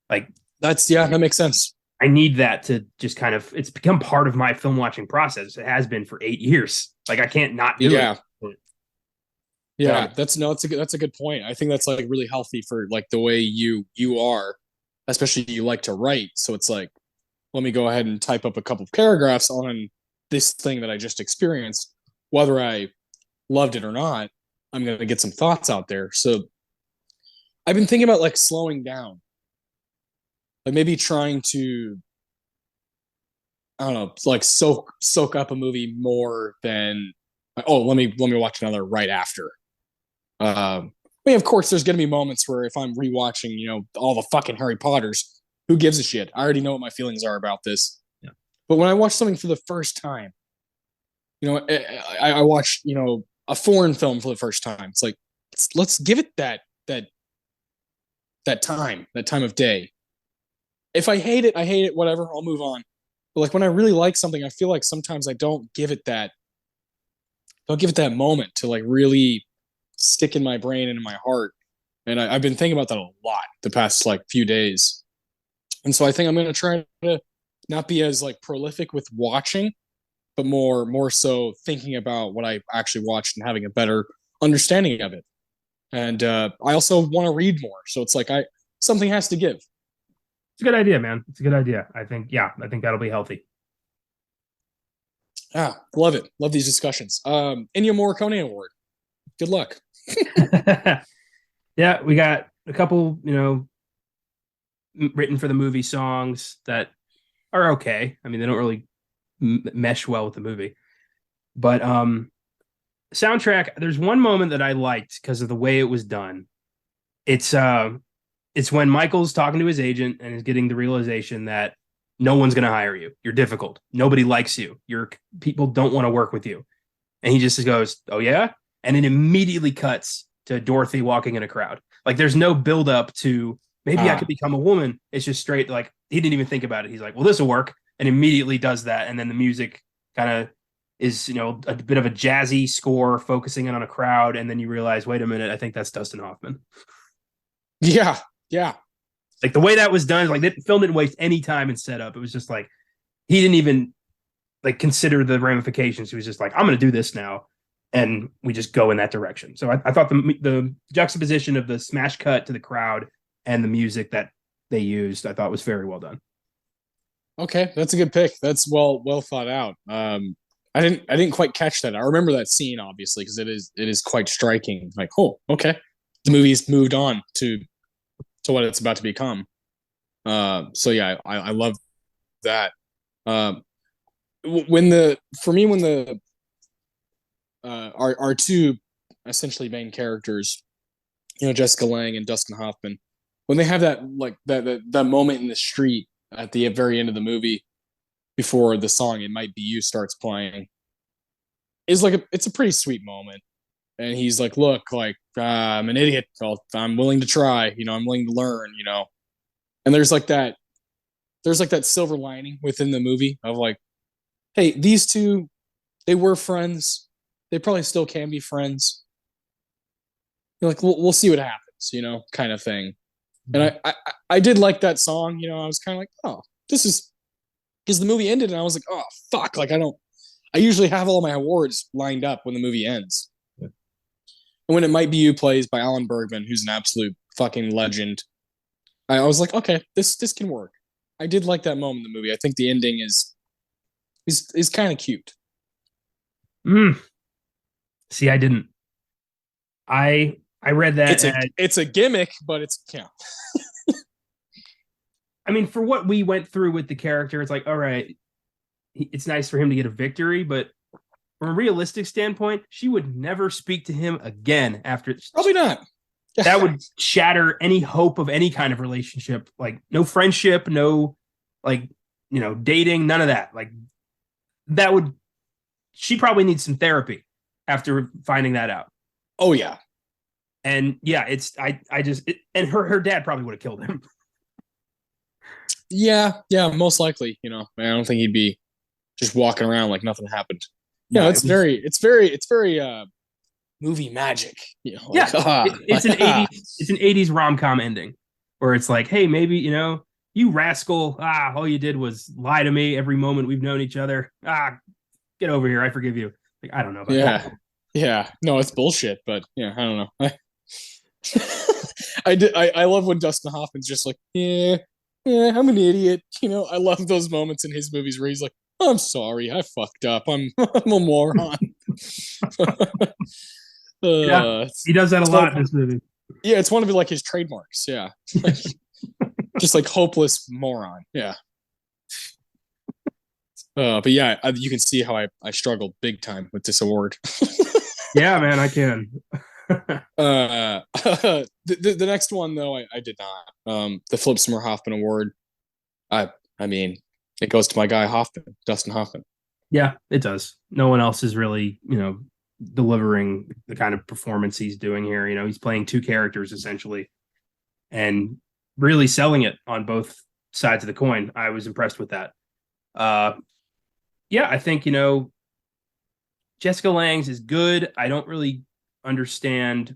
Like that makes sense. I need that to just kind of, it's become part of my film watching process. It has been for 8 years. Like I can't not do it. Yeah, that's a good point. I think that's like really healthy for like the way you are, especially you like to write. So it's like, let me go ahead and type up a couple of paragraphs on this thing that I just experienced, whether I loved it or not. I'm going to get some thoughts out there. So I've been thinking about like slowing down, like maybe trying to, I don't know, like soak up a movie more than, let me watch another right after. I mean, of course, there's going to be moments where if I'm rewatching, all the fucking Harry Potters, who gives a shit? I already know what my feelings are about this. Yeah. But when I watch something for the first time, I watch, a foreign film for the first time. It's like, let's give it that time of day. If I hate it, whatever, I'll move on. But like when I really like something, I feel like sometimes I don't give it that don't give it that moment to like really stick in my brain and in my heart. And I've been thinking about that a lot the past like few days. And so I think I'm going to try to not be as like prolific with watching, but more so thinking about what I actually watched and having a better understanding of it. And I also want to read more. So it's like something has to give. It's a good idea, man. It's a good idea. I think that'll be healthy. Love it. Love these discussions. Ennio Morricone Award. Good luck. Yeah, we got a couple, written for the movie songs that are okay. I mean, they don't really mesh well with the movie. But soundtrack, there's one moment that I liked because of the way it was done. It's when Michael's talking to his agent and is getting the realization that no one's going to hire you. You're difficult. Nobody likes you. Your people don't want to work with you. And he just goes, "Oh yeah?" And it immediately cuts to Dorothy walking in a crowd. Like there's no build up to maybe I could become a woman. It's just straight like he didn't even think about it. He's like, "Well, this will work." And immediately does that. And then the music kind of is, a bit of a jazzy score focusing in on a crowd. And then you realize, wait a minute, I think that's Dustin Hoffman. Yeah. Yeah. Like the way that was done, like the film didn't waste any time in setup. It was just like he didn't even like consider the ramifications. He was just like, I'm going to do this now, and we just go in that direction. So I thought the juxtaposition of the smash cut to the crowd and the music that they used, I thought was very well done. Okay, that's a good pick. That's well thought out. I didn't quite catch that. I remember that scene obviously because it is quite striking. Like, oh, okay, the movie's moved on to what it's about to become. So yeah, I love that. When the our two essentially main characters, Jessica Lange and Dustin Hoffman, when they have that like that moment in the street at the very end of the movie before the song "It Might Be You" starts playing, is like it's a pretty sweet moment. And he's like, "Look, like I'm an idiot. I'm willing to try. I'm willing to learn. And there's like that silver lining within the movie of like, hey, these two, they were friends. They probably still can be friends. You're like, we'll see what happens, kind of thing. And I did like that song. I was kind of like, oh, this is because the movie ended, and I was like, oh fuck, like I usually have all my awards lined up when the movie ends. Yeah. And when It Might Be You plays by Alan Bergman, who's an absolute fucking legend, I was like, okay, this can work. I did like that moment in the movie. I think the ending is kind of cute. See, I didn't. I read that it's a gimmick, but it's I mean, for what we went through with the character, it's like, all right, it's nice for him to get a victory, but from a realistic standpoint, she would never speak to him again after. Probably not. That would shatter any hope of any kind of relationship. Like no friendship, no like, dating, none of that. Like that would, she probably needs some therapy after finding that out. Oh yeah. And yeah, and her dad probably would have killed him. Yeah, most likely. I don't think he'd be just walking around like nothing happened. No, it's very movie magic. Like, yeah, it's an 80s rom-com ending where it's like, hey, maybe you rascal, all you did was lie to me every moment we've known each other. Get over here, I forgive you. Like, I don't know about that. Yeah, no, it's bullshit, but yeah, I don't know. I love when Dustin Hoffman's just like, yeah, I'm an idiot. I love those moments in his movies where he's like, I'm sorry, I fucked up. I'm a moron. Yeah, he does that a lot in this movie. Yeah, it's one of like his trademarks. Yeah, just like hopeless moron. Yeah. But yeah, you can see how I struggled big time with this award. Yeah, man, I can. The next one though, I did not. The FILMGAZM Hoffman Award. I mean, it goes to my guy Hoffman, Dustin Hoffman. Yeah, it does. No one else is really, delivering the kind of performance he's doing here. He's playing two characters essentially and really selling it on both sides of the coin. I was impressed with that. Yeah, I think, Jessica Lange's is good. I don't really understand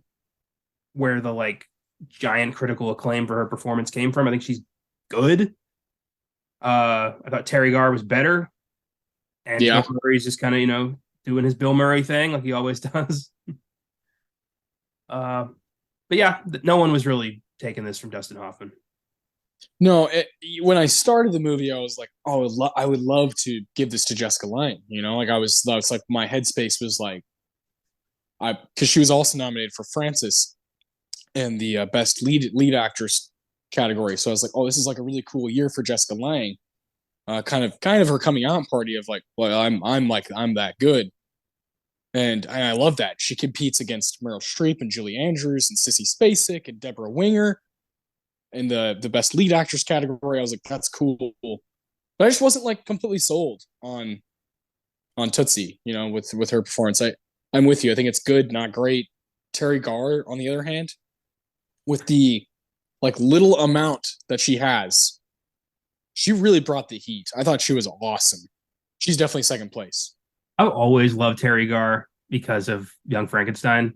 where the like giant critical acclaim for her performance came from. I think she's good. I thought Terry Garr was better, and Yeah. Bill Murray's just kind of doing his Bill Murray thing like he always does. But yeah, no one was really taking this from Dustin Hoffman. No, when I started the movie, I was like, oh, I would love to give this to Jessica Lange. Like I was like my headspace was like, because she was also nominated for Frances in the best lead actress category. So I was like, oh, this is like a really cool year for Jessica Lange. Kind of her coming out party of like, well, I'm that good. And I love that. She competes against Meryl Streep and Julie Andrews and Sissy Spacek and Deborah Winger in the best lead actress category. I was like, that's cool. But I just wasn't like completely sold on Tootsie, with her performance. I'm with you. I think it's good, not great. Terry Garr, on the other hand, with the like little amount that she has, she really brought the heat. I thought she was awesome. She's definitely second place. I've always loved Terry Garr because of Young Frankenstein.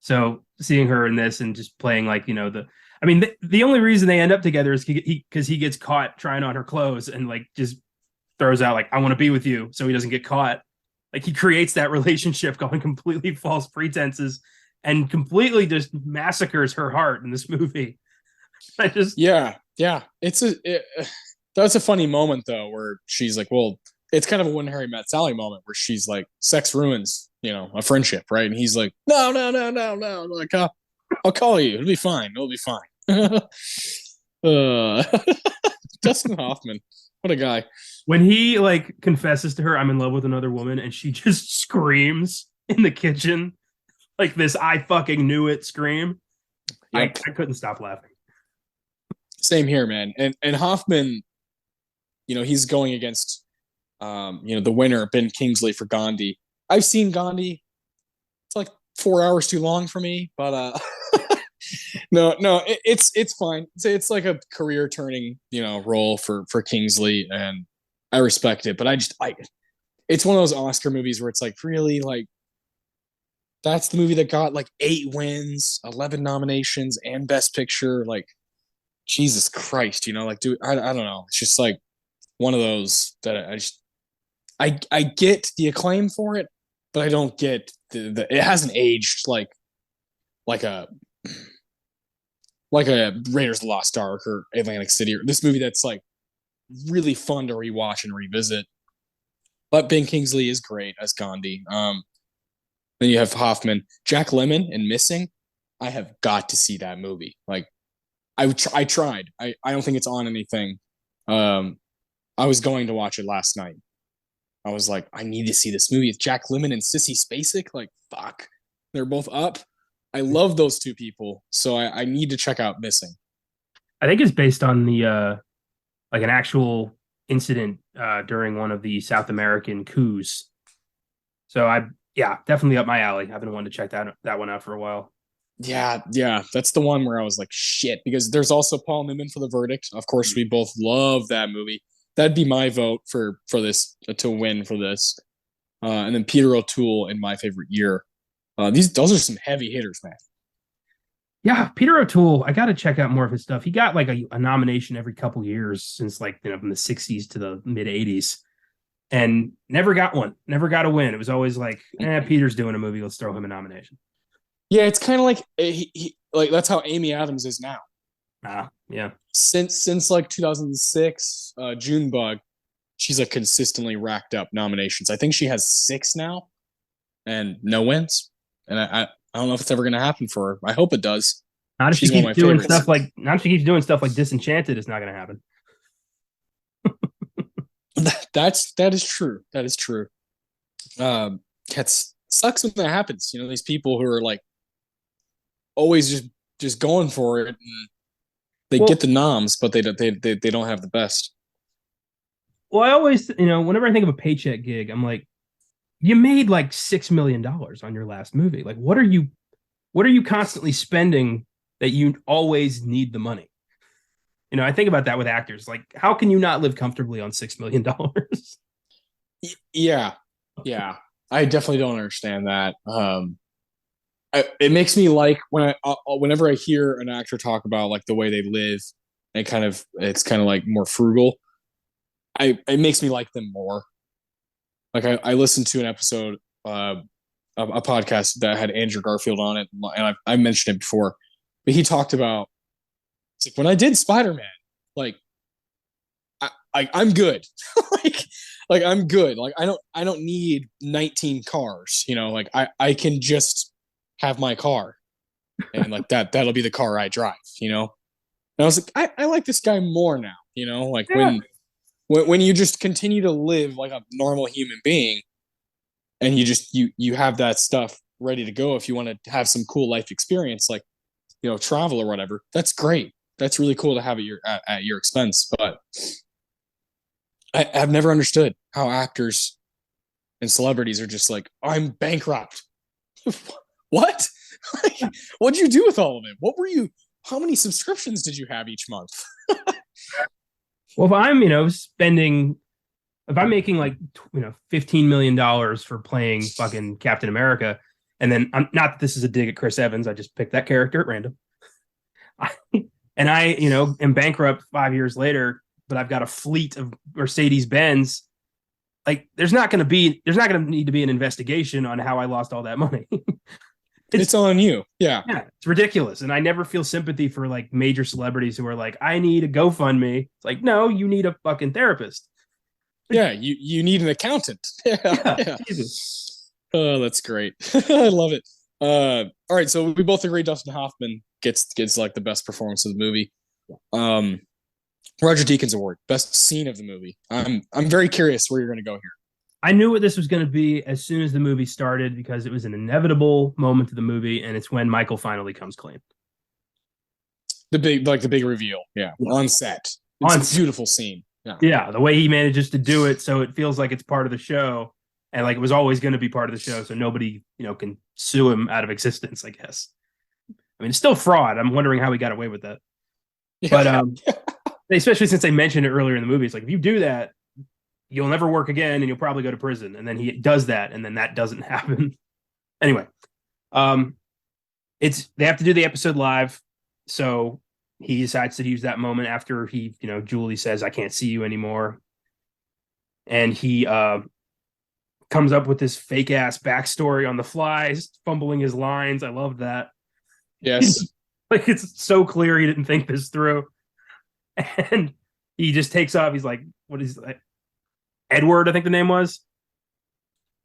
So seeing her in this and just playing like, the only reason they end up together is because he gets caught trying on her clothes and like just throws out like, I want to be with you. So he doesn't get caught. Like he creates that relationship going completely false pretenses and completely just massacres her heart in this movie. Yeah. That's a funny moment though, where she's like, well, it's kind of a When Harry Met Sally moment where she's like, sex ruins, a friendship, right? And he's like, no. Like, I'll call you. It'll be fine. Dustin Hoffman, what a guy. When he like confesses to her, I'm in love with another woman, and she just screams in the kitchen, like this "I fucking knew it" scream. Yep. I couldn't stop laughing. Same here, man. And Hoffman, he's going against the winner, Ben Kingsley, for Gandhi. I've seen Gandhi. It's like 4 hours too long for me, but no, it's fine. It's like a career turning, role for Kingsley, and I respect it. But it's one of those Oscar movies where it's like, really, like, that's the movie that got like 8 wins, 11 nominations, and Best Picture. Like, Jesus Christ, like, dude, I don't know. It's just like one of those that I get the acclaim for it, but I don't get the it hasn't aged like a Raiders of the Lost Ark or Atlantic City or this movie that's like really fun to rewatch and revisit. But Ben Kingsley is great as Gandhi. Then you have Hoffman, Jack Lemmon in Missing. I have got to see that movie. Like, I tried. I don't think it's on anything. I was going to watch it last night. I was like, I need to see this movie. It's Jack Lemmon and Sissy Spacek. Like, fuck, they're both up. I love those two people, so I need to check out Missing. I think it's based on the like an actual incident during one of the South American coups. So definitely up my alley. I've been wanting to check that one out for a while. Yeah, that's the one where I was like, shit, because there's also Paul Newman for The Verdict. Of course, we both love that movie. That'd be my vote for this to win for this. And then Peter O'Toole in My Favorite Year. Those are some heavy hitters, man. Yeah, Peter O'Toole, I got to check out more of his stuff. He got like a nomination every couple years since like from the 60s to the mid 80s and never got one, never got a win. It was always like, Peter's doing a movie, let's throw him a nomination. Yeah, it's kind of like like that's how Amy Adams is now. Yeah. Since like 2006, Junebug, she's like consistently racked up nominations. I think she has 6 now, and no wins. And I don't know if it's ever going to happen for her. I hope it does. Not if she keeps doing stuff like Disenchanted. It's not going to happen. That is true. That is true. That sucks when that happens. These people who are like always just going for it. And they get the noms, but they don't have the best. Well, I always, whenever I think of a paycheck gig, I'm like, you made like $6 million on your last movie. Like, what are you constantly spending that you always need the money? I think about that with actors. Like, how can you not live comfortably on $6 million? Yeah. I definitely don't understand that. It makes me like whenever I hear an actor talk about like the way they live and it's kind of like more frugal. It makes me like them more. Like I listened to an episode, a podcast that had Andrew Garfield on it, and I mentioned it before, but he talked about it's like when I did Spider Man, like I'm good, like I'm good. Like I don't need 19 cars, you know. Like I can just have my car, and like that'll be the car I drive, you know. And I was like, I like this guy more now, you know. Like Yeah. when you just continue to live like a normal human being, and you have that stuff ready to go if you want to have some cool life experience, like you know, travel or whatever. That's great. That's really cool to have at your expense. But I've never understood how actors and celebrities are just like, I'm bankrupt. What? What'd you do with all of it? What were you? How many subscriptions did you have each month? Well, if I'm, if I'm making like, $15 million for playing fucking Captain America, and then I'm not that this is a dig at Chris Evans, I just picked that character at random. And I, am bankrupt 5 years later, but I've got a fleet of Mercedes Benz. Like, there's not going to need to be an investigation on how I lost all that money. It's on you. Yeah. Yeah, it's ridiculous. And I never feel sympathy for like major celebrities who are like, I need a GoFundMe. It's like, no, you need a fucking therapist. Yeah, you need an accountant. Yeah. Jesus. Oh, that's great. I love it. All right, so we both agree Dustin Hoffman gets like the best performance of the movie. Roger Deakins Award, best scene of the movie. I'm very curious where you're going to go here. I knew what this was going to be as soon as the movie started because it was an inevitable moment of the movie, and it's when Michael finally comes clean. The big reveal, yeah, on set. It's a beautiful scene. Yeah, the way he manages to do it, so it feels like it's part of the show, and like it was always going to be part of the show, so nobody can sue him out of existence. I guess. I mean, it's still fraud. I'm wondering how he got away with that. Yeah. But especially since they mentioned it earlier in the movie, it's like if you do that, you'll never work again, and you'll probably go to prison. And then he does that, and then that doesn't happen. Anyway, they have to do the episode live, so he decides to use that moment after he, Julie says, "I can't see you anymore," and he comes up with this fake ass backstory on the fly, fumbling his lines. I loved that. Yes, like it's so clear he didn't think this through, and he just takes off. He's like, "What is that? Edward?" I think the name was.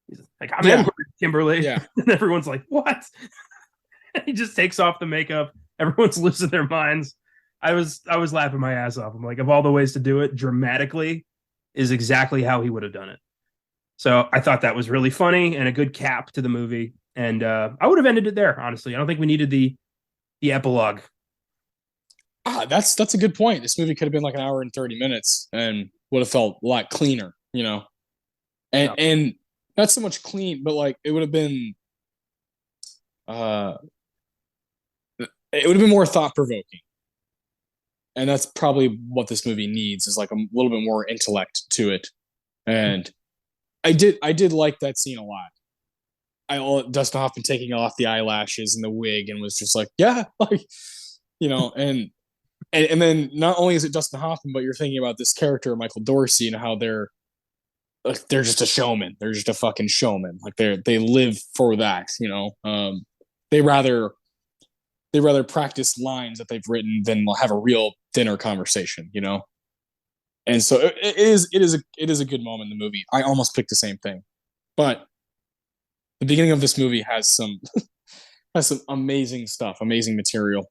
He's like, "I'm Edward, Kimberly." Yeah, and everyone's like, "What?" He just takes off the makeup. Everyone's losing their minds. I was laughing my ass off. I'm like, of all the ways to do it dramatically is exactly how he would have done it. So I thought that was really funny and a good cap to the movie. And I would have ended it there, honestly. I don't think we needed the epilogue. That's a good point. This movie could have been like an hour and 30 minutes and would have felt a lot cleaner, and not so much clean, but like it would have been more thought provoking. And that's probably what this movie needs is like a little bit more intellect to it. And I did like that scene a lot. Dustin Hoffman taking off the eyelashes and the wig and was just like, yeah, like, and then not only is it Dustin Hoffman, but you're thinking about this character, Michael Dorsey, and how they're just a showman. They're just a fucking showman. Like they live for that, they rather practice lines that they've written than have a real dinner conversation, And so it is a good moment in the movie. I almost picked the same thing, but the beginning of this movie has some amazing stuff, amazing material,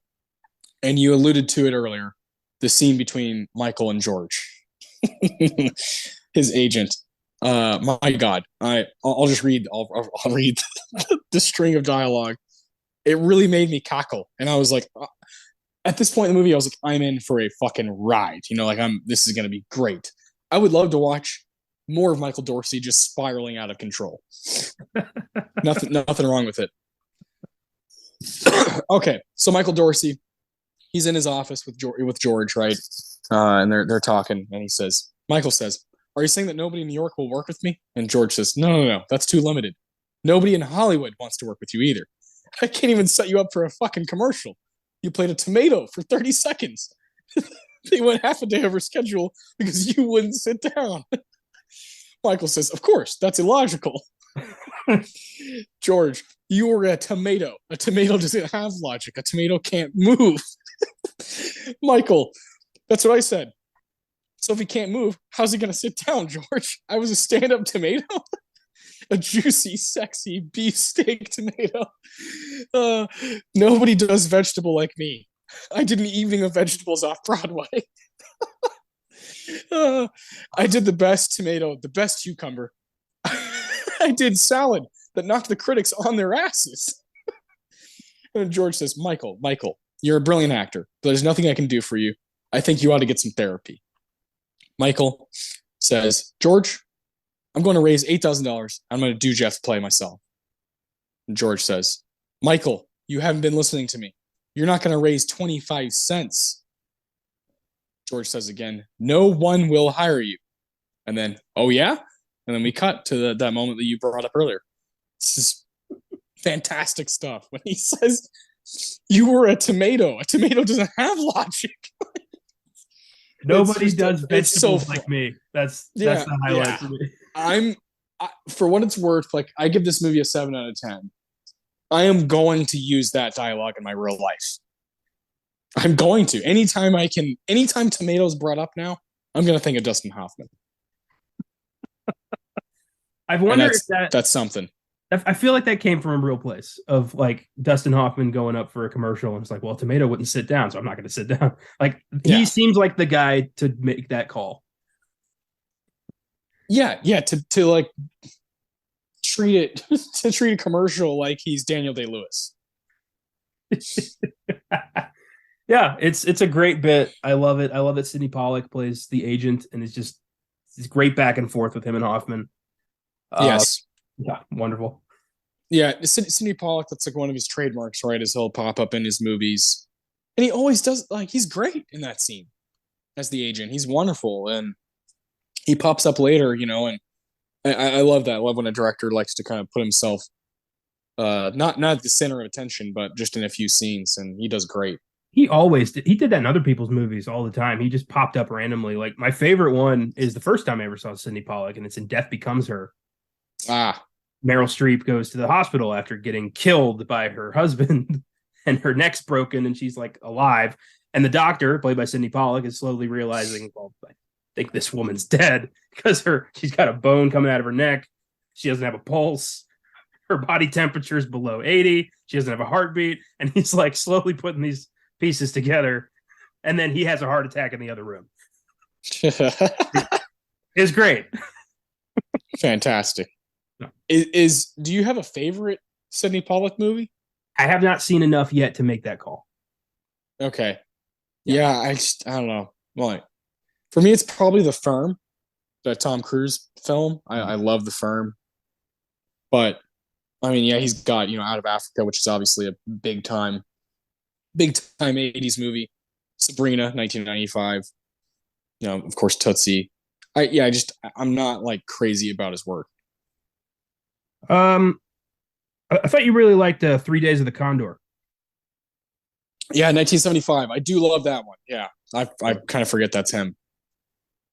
and you alluded to it earlier. The scene between Michael and George, his agent. My God, I'll just read. I'll read the string of dialogue. It really made me cackle, and I was like, at this point in the movie, I was like, I'm in for a fucking ride. This is going to be great. I would love to watch more of Michael Dorsey just spiraling out of control. Nothing wrong with it. Okay, so Michael Dorsey, he's in his office with George, right? And they're talking, and Michael says, "Are you saying that nobody in New York will work with me?" And George says, No, that's too limited. Nobody in Hollywood wants to work with you either. I can't even set you up for a fucking commercial. You played a tomato for 30 seconds. They went half a day over schedule because you wouldn't sit down. Michael says, of course, that's illogical. George, you were a tomato. A tomato doesn't have logic. A tomato can't move. Michael, that's what I said. So if he can't move, how's he going to sit down, George? I was a stand-up tomato. A juicy, sexy beefsteak tomato. Nobody does vegetable like me. I did an evening of vegetables off Broadway. I did the best tomato, the best cucumber. I did salad that knocked the critics on their asses. And George says, Michael, you're a brilliant actor, but there's nothing I can do for you. I think you ought to get some therapy. Michael says, George, I'm going to raise $8,000. I'm going to do Jeff's play myself. And George says, Michael, you haven't been listening to me. You're not going to raise 25 cents. George says again, no one will hire you. And then, oh yeah? And then we cut to that moment that you brought up earlier. This is fantastic stuff. When he says, you were a tomato. A tomato doesn't have logic. Nobody does vegetables like me. That's the highlight for me. For what it's worth, like I give this movie a 7 out of 10. I am going to use that dialogue in my real life. I'm going to. Anytime tomatoes brought up now, I'm going to think of Dustin Hoffman. I've wondered if that's something. I feel like that came from a real place of like Dustin Hoffman going up for a commercial and it's like, well, tomato wouldn't sit down, so I'm not going to sit down. Like he seems like the guy to make that call. Yeah. To like treat a commercial like he's Daniel Day-Lewis. Yeah, it's a great bit. I love it. I love that Sydney Pollack plays the agent, and it's great back and forth with him and Hoffman. Yes. Yeah, wonderful. Yeah, Sydney Pollack, that's like one of his trademarks, right? Is he'll pop up in his movies. And he always does, like, he's great in that scene as the agent. He's wonderful. And he pops up later, and I love that. I love when a director likes to kind of put himself not at the center of attention, but just in a few scenes, and he does great. He always did. He did that in other people's movies all the time. He just popped up randomly. Like my favorite one is the first time I ever saw Sydney Pollack, and it's in Death Becomes Her. Meryl Streep goes to the hospital after getting killed by her husband and her neck's broken and she's like alive. And the doctor, played by Sydney Pollack, is slowly realizing, well, I think this woman's dead because she's got a bone coming out of her neck. She doesn't have a pulse. Her body temperature is below 80. She doesn't have a heartbeat. And he's like slowly putting these pieces together. And then he has a heart attack in the other room. It's great. Fantastic. Do you have a favorite Sydney Pollack movie? I have not seen enough yet to make that call. Okay. Yeah, I don't know. Well, for me, it's probably The Firm, the Tom Cruise film. I love The Firm. But, I mean, yeah, he's got, Out of Africa, which is obviously a big time 80s movie. Sabrina, 1995. Of course, Tootsie. I'm not, like, crazy about his work. I thought you really liked 3 Days of the Condor. Yeah, 1975. I do love that one. Yeah, I kind of forget that's him.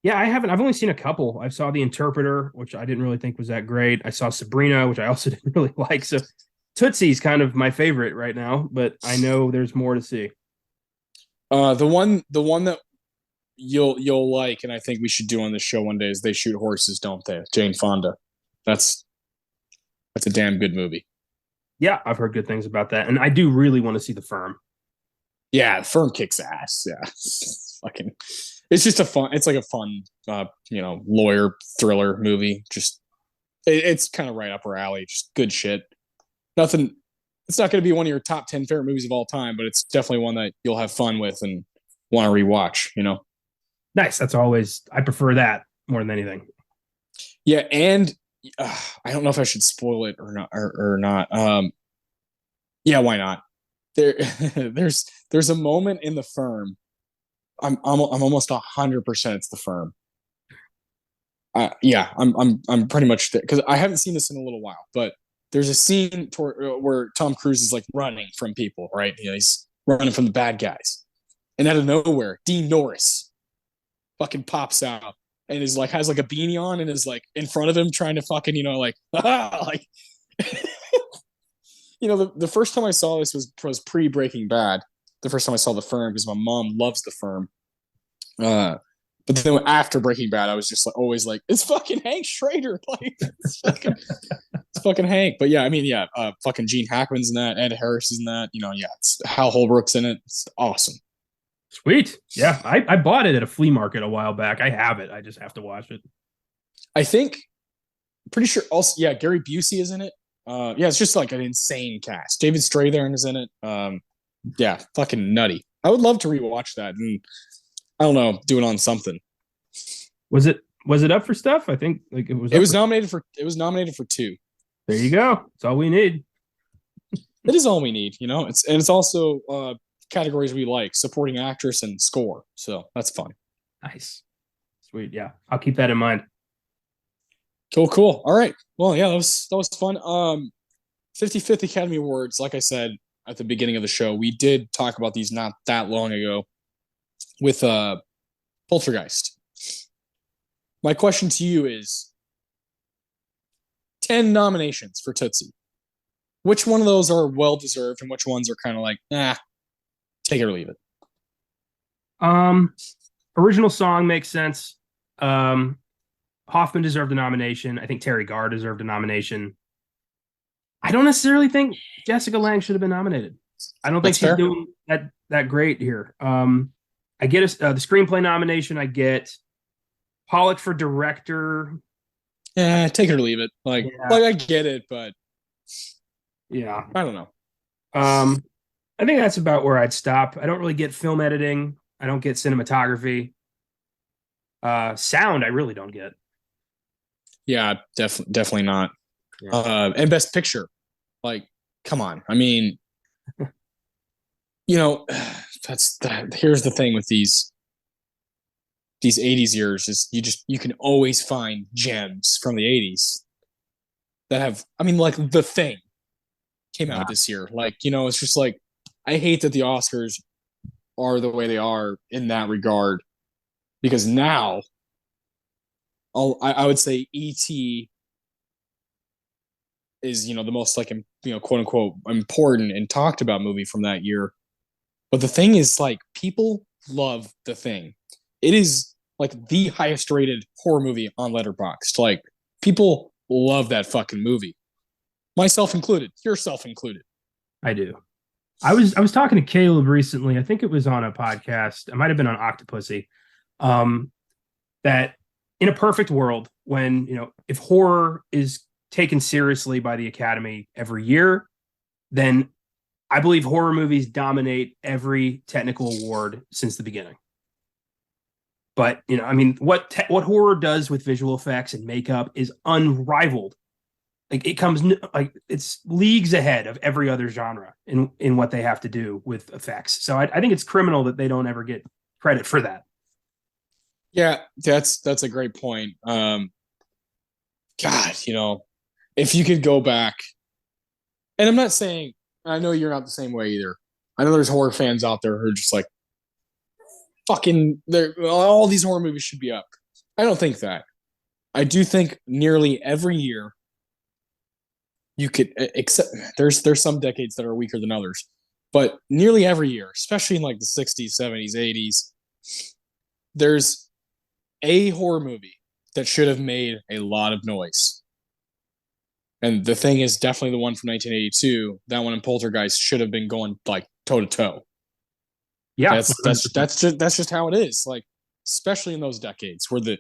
Yeah, I haven't. I've only seen a couple. I saw The Interpreter, which I didn't really think was that great. I saw Sabrina, which I also didn't really like. So Tootsie's kind of my favorite right now, but I know there's more to see. The one that you'll like, and I think we should do on this show one day is They Shoot Horses, Don't They? Jane Fonda. That's a damn good movie. Yeah, I've heard good things about that, and I do really want to see The Firm. Yeah, The Firm kicks ass. Yeah, it's just a fun. It's like a fun, lawyer thriller movie. Just it's kind of right up our alley. Just good shit. Nothing. It's not going to be one of your top 10 favorite movies of all time, but it's definitely one that you'll have fun with and want to rewatch. Nice. That's always. I prefer that more than anything. Yeah, and. I don't know if I should spoil it or not. Yeah, why not? There's a moment in The Firm. I'm almost 100% it's The Firm. Yeah, I'm pretty much there because I haven't seen this in a little while, but there's a scene where Tom Cruise is like running from people, right? He's running from the bad guys, and out of nowhere, Dean Norris fucking pops out and is like has like a beanie on and is like in front of him trying to fucking like like the first time I saw this was pre Breaking Bad. The first time I saw The Firm because my mom loves The Firm. But then after Breaking Bad, I was just like always like, it's fucking Hank Schrader. Like it's fucking Hank. But yeah, I mean, yeah, fucking Gene Hackman's in that, Ed Harris is in that, yeah, it's Hal Holbrook's in it. It's awesome. Sweet. Yeah. I bought it at a flea market a while back. I have it. I just have to watch it. I think pretty sure also, yeah, Gary Busey is in it. Yeah, it's just like an insane cast. David Strathairn is in it. Yeah, fucking nutty. I would love to rewatch that and I don't know, do it on something. Was it up for stuff? I think like it was nominated for 2. There you go. That's all we need. It is all we need, it's also categories we like, supporting actress and score. So that's fun. Nice. Sweet. Yeah. I'll keep that in mind. Cool. All right. Well, yeah, that was fun. 55th Academy Awards, like I said at the beginning of the show, we did talk about these not that long ago with Poltergeist. My question to you is 10 nominations for Tootsie. Which one of those are well deserved and which ones are kind of like, take it or leave it? Original song makes sense. Hoffman deserved a nomination. I think Terry Garr deserved a nomination. I don't necessarily think Jessica Lange should have been nominated. I don't think she's doing that great here. I get the screenplay nomination. I get Pollack for director. Yeah, take it or leave it. Like I get it, but yeah, I don't know. I think that's about where I'd stop. I don't really get film editing. I don't get cinematography. Sound, I really don't get. Yeah, definitely not. Yeah. And best picture, like, come on. I mean, that's that. Here's the thing with these 80s years is you can always find gems from the 80s that have. I mean, like The Thing came out this year. Like, it's just like I hate that the Oscars are the way they are in that regard because now. I would say E.T. is, the most like, quote unquote important and talked about movie from that year. But The Thing is like people love The Thing. It is like the highest rated horror movie on Letterboxd. Like people love that fucking movie. Myself included, yourself included. I do. I was talking to Caleb recently. I think it was on a podcast. It might have been on Octopussy. That in a perfect world, when if horror is taken seriously by the Academy every year, then I believe horror movies dominate every technical award since the beginning. But I mean, what horror does with visual effects and makeup is unrivaled. Like it comes like it's leagues ahead of every other genre in what they have to do with effects. So I think it's criminal that they don't ever get credit for that. Yeah, that's a great point. God, if you could go back, and I'm not saying, I know you're not the same way either. I know there's horror fans out there who are just like, fucking, all these horror movies should be up. I don't think that. I do think nearly every year you could, except there's some decades that are weaker than others, but nearly every year, especially in like the 60s, 70s, 80s, there's a horror movie that should have made a lot of noise. And The Thing is definitely the one from 1982. That one in Poltergeist should have been going like toe to toe. Yeah, that's just how it is. Like, especially in those decades where the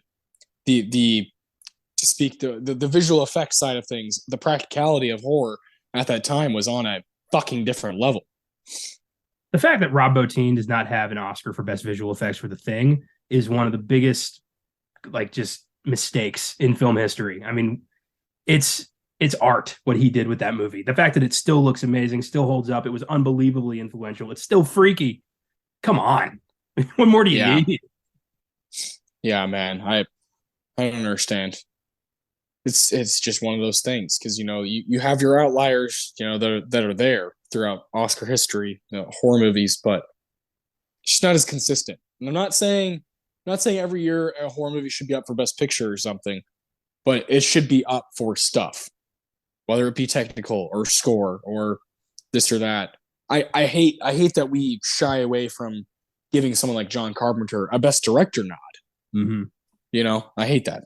visual effects side of things, the practicality of horror at that time was on a fucking different level. The fact that Rob Bottin does not have an Oscar for best visual effects for The Thing is one of the biggest, like, just mistakes in film history. I mean, it's art what he did with that movie. The fact that it still looks amazing, still holds up. It was unbelievably influential. It's still freaky. Come on. What more do you need? Yeah, man. I don't understand. it's just one of those things because you have your outliers, that are there throughout Oscar history, horror movies, but it's just not as consistent. And I'm not saying every year a horror movie should be up for Best Picture or something, but it should be up for stuff, whether it be technical or score or this or that. I hate that we shy away from giving someone like John Carpenter a Best Director nod. Mm-hmm. I hate that.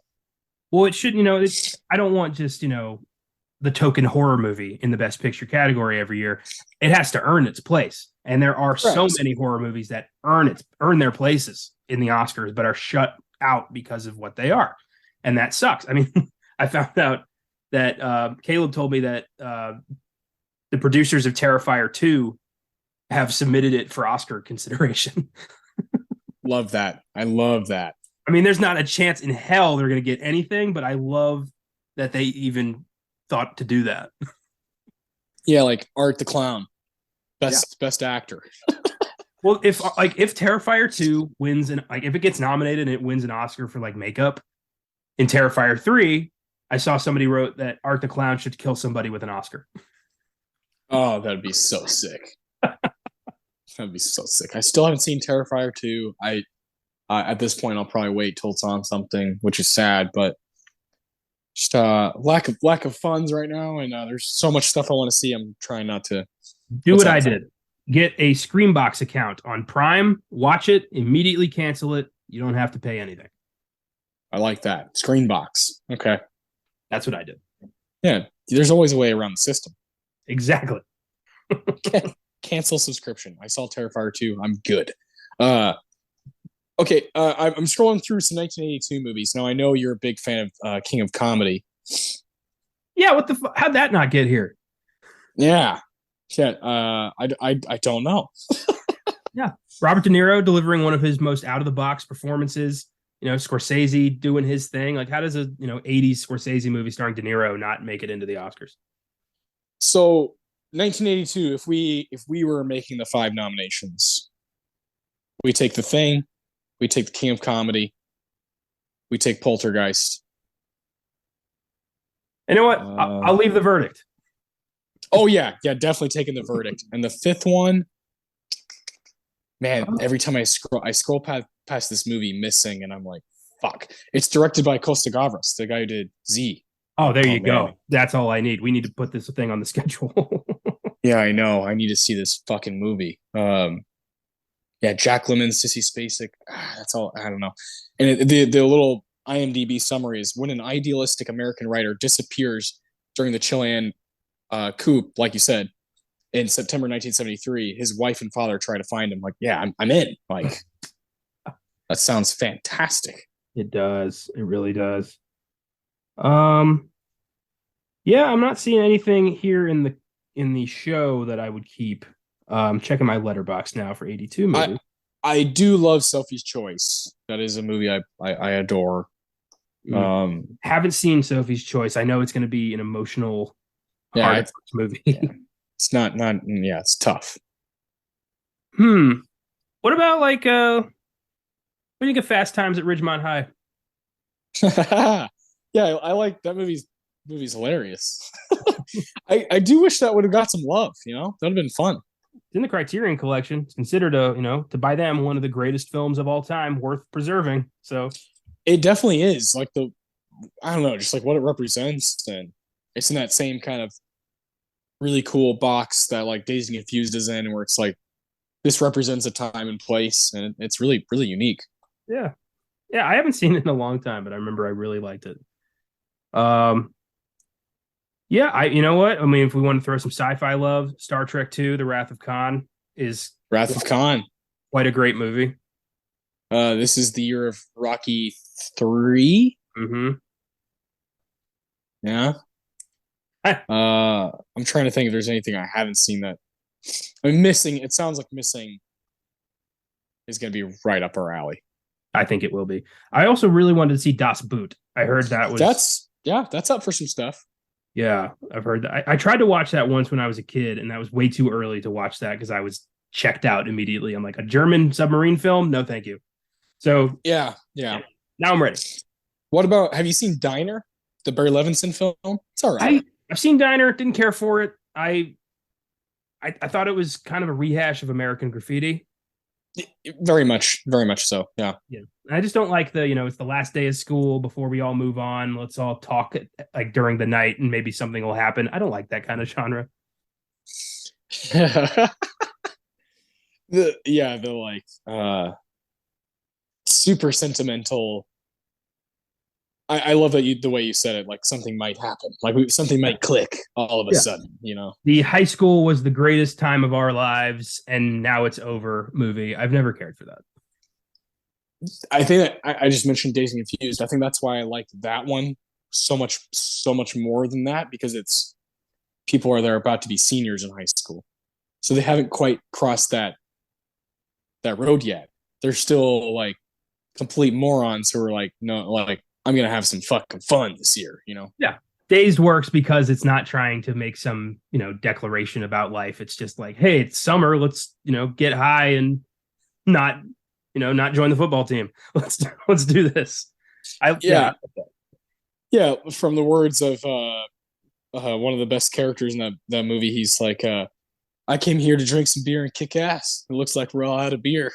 Well, it should, I don't want just, the token horror movie in the Best Picture category every year. It has to earn its place. And there are so many horror movies that earn their places in the Oscars, but are shut out because of what they are. And that sucks. I mean, I found out that Caleb told me that the producers of Terrifier 2 have submitted it for Oscar consideration. Love that. I love that. I mean, there's not a chance in hell they're going to get anything, but I love that they even thought to do that. Yeah, like Art the Clown, best actor. Well, if Terrifier 2 wins and if it gets nominated and it wins an Oscar for makeup, in Terrifier 3, I saw somebody wrote that Art the Clown should kill somebody with an Oscar. Oh, that'd be so sick. That'd be so sick. I still haven't seen Terrifier 2. At this point, I'll probably wait till it's on something, which is sad, but just lack of funds right now, and there's so much stuff I want to see. I'm trying not to do what I did. Get a Screambox account on Prime, watch it, immediately cancel it. You don't have to pay anything. I like that. Screenbox. Okay. That's what I did. Yeah, there's always a way around the system. Exactly. Cancel subscription. I saw Terrifier 2. I'm good. Okay, I'm scrolling through some 1982 movies. Now, I know you're a big fan of King of Comedy. Yeah, how'd that not get here? Yeah. I don't know. Yeah. Robert De Niro delivering one of his most out-of-the-box performances. Scorsese doing his thing. How does a 80s Scorsese movie starring De Niro not make it into the Oscars? So 1982, if we were making the 5 nominations, we take The Thing, we take The King of Comedy, we take Poltergeist. You know what? I'll leave the verdict. Oh yeah, definitely taking the verdict. And the 5th one, man, every time I scroll past this movie, Missing, and I'm like, fuck. It's directed by Costa Gavras, the guy who did Z. Oh, there you go. That's all I need. We need to put this thing on the schedule. Yeah, I know. I need to see this fucking movie. Jack Lemmon, Sissy Spacek. That's all. I don't know. And the little IMDb summary is when an idealistic American writer disappears during the Chilean coup, like you said, in September 1973, his wife and father try to find him. I'm in. That sounds fantastic. It does. It really does. Yeah, I'm not seeing anything here in the show that I would keep. Checking my letterbox now for 82 movies. I do love Sophie's Choice. That is a movie I adore. Haven't seen Sophie's Choice. I know it's going to be an emotional movie. Yeah. It's not. Yeah, it's tough. What about what do you think of Fast Times at Ridgemont High? Yeah, I like that movie's hilarious. I do wish that would have got some love. That would have been fun. It's in the Criterion Collection. It's considered to by them one of the greatest films of all time, worth preserving. So it definitely is. I don't know, just what it represents, and it's in that same kind of really cool box that Dazed and Confused is in, where it's this represents a time and place, and it's really, really unique. Yeah. I haven't seen it in a long time, but I remember I really liked it. Yeah, you know what? I mean, if we want to throw some sci-fi love, Star Trek II, The Wrath of Khan is quite a great movie. This is the year of Rocky 3. Mm-hmm. Yeah. I'm trying to think if there's anything I haven't seen that I'm missing. It sounds like Missing is going to be right up our alley. I think it will be. I also really wanted to see Das Boot. I heard that was that's up for some stuff. Yeah, I've heard that. I tried to watch that once when I was a kid, and that was way too early to watch that because I was checked out immediately. I'm like, a German submarine film? No, thank you. So yeah. Now I'm ready. What about? Have you seen Diner? The Barry Levinson film. It's all right. I've seen Diner, didn't care for it. I thought it was kind of a rehash of American Graffiti. Very much so. Yeah. Yeah. I just don't like it's the last day of school before we all move on. Let's all talk like during the night and maybe something will happen. I don't like that kind of genre. The like super sentimental. I love that the way you said it. Like something might happen. Like something might click all of a sudden. The high school was the greatest time of our lives, and now it's over movie. I've never cared for that. I think that I just mentioned Dazed and Confused. I think that's why I liked that one so much more than that, because it's people are there about to be seniors in high school, so they haven't quite crossed that road yet. They're still like complete morons who are like, no, like I'm gonna have some fucking fun this year. Yeah. Dazed works because it's not trying to make some, declaration about life. It's just like, hey, it's summer. Let's, get high and not join the football team. Let's do this. Yeah. From the words of one of the best characters in that movie, he's like, I came here to drink some beer and kick ass. It looks like we're all out of beer.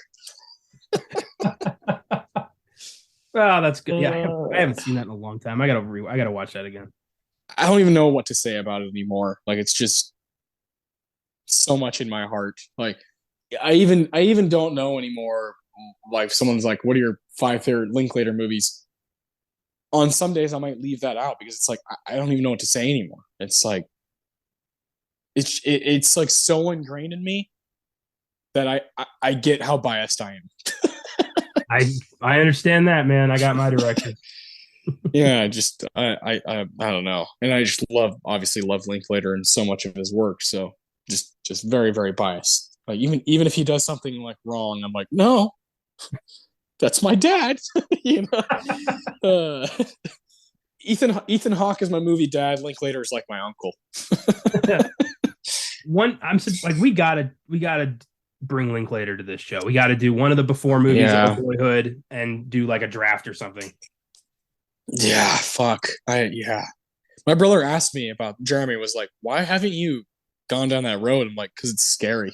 Oh, that's good. Yeah, I haven't seen that in a long time. I gotta watch that again. I don't even know what to say about it anymore. Like it's just so much in my heart. Like I even don't know anymore. Like someone's like, "What are your 5 favorite Linklater movies?" On some days, I might leave that out because it's like I don't even know what to say anymore. It's like it's like so ingrained in me that I get how biased I am. I understand that, man. I got my direction. Yeah, just I don't know, and I just obviously love Linklater and so much of his work. So just very very biased. Like even if he does something like wrong, I'm like, no, that's my dad. Ethan Hawke is my movie dad. Linklater is like my uncle. We gotta bring Linklater to this show. We got to do one of the before movies of Boyhood and do like a draft or something. Yeah, fuck. My brother asked me about Jeremy, was like, why haven't you gone down that road? I'm like, because it's scary.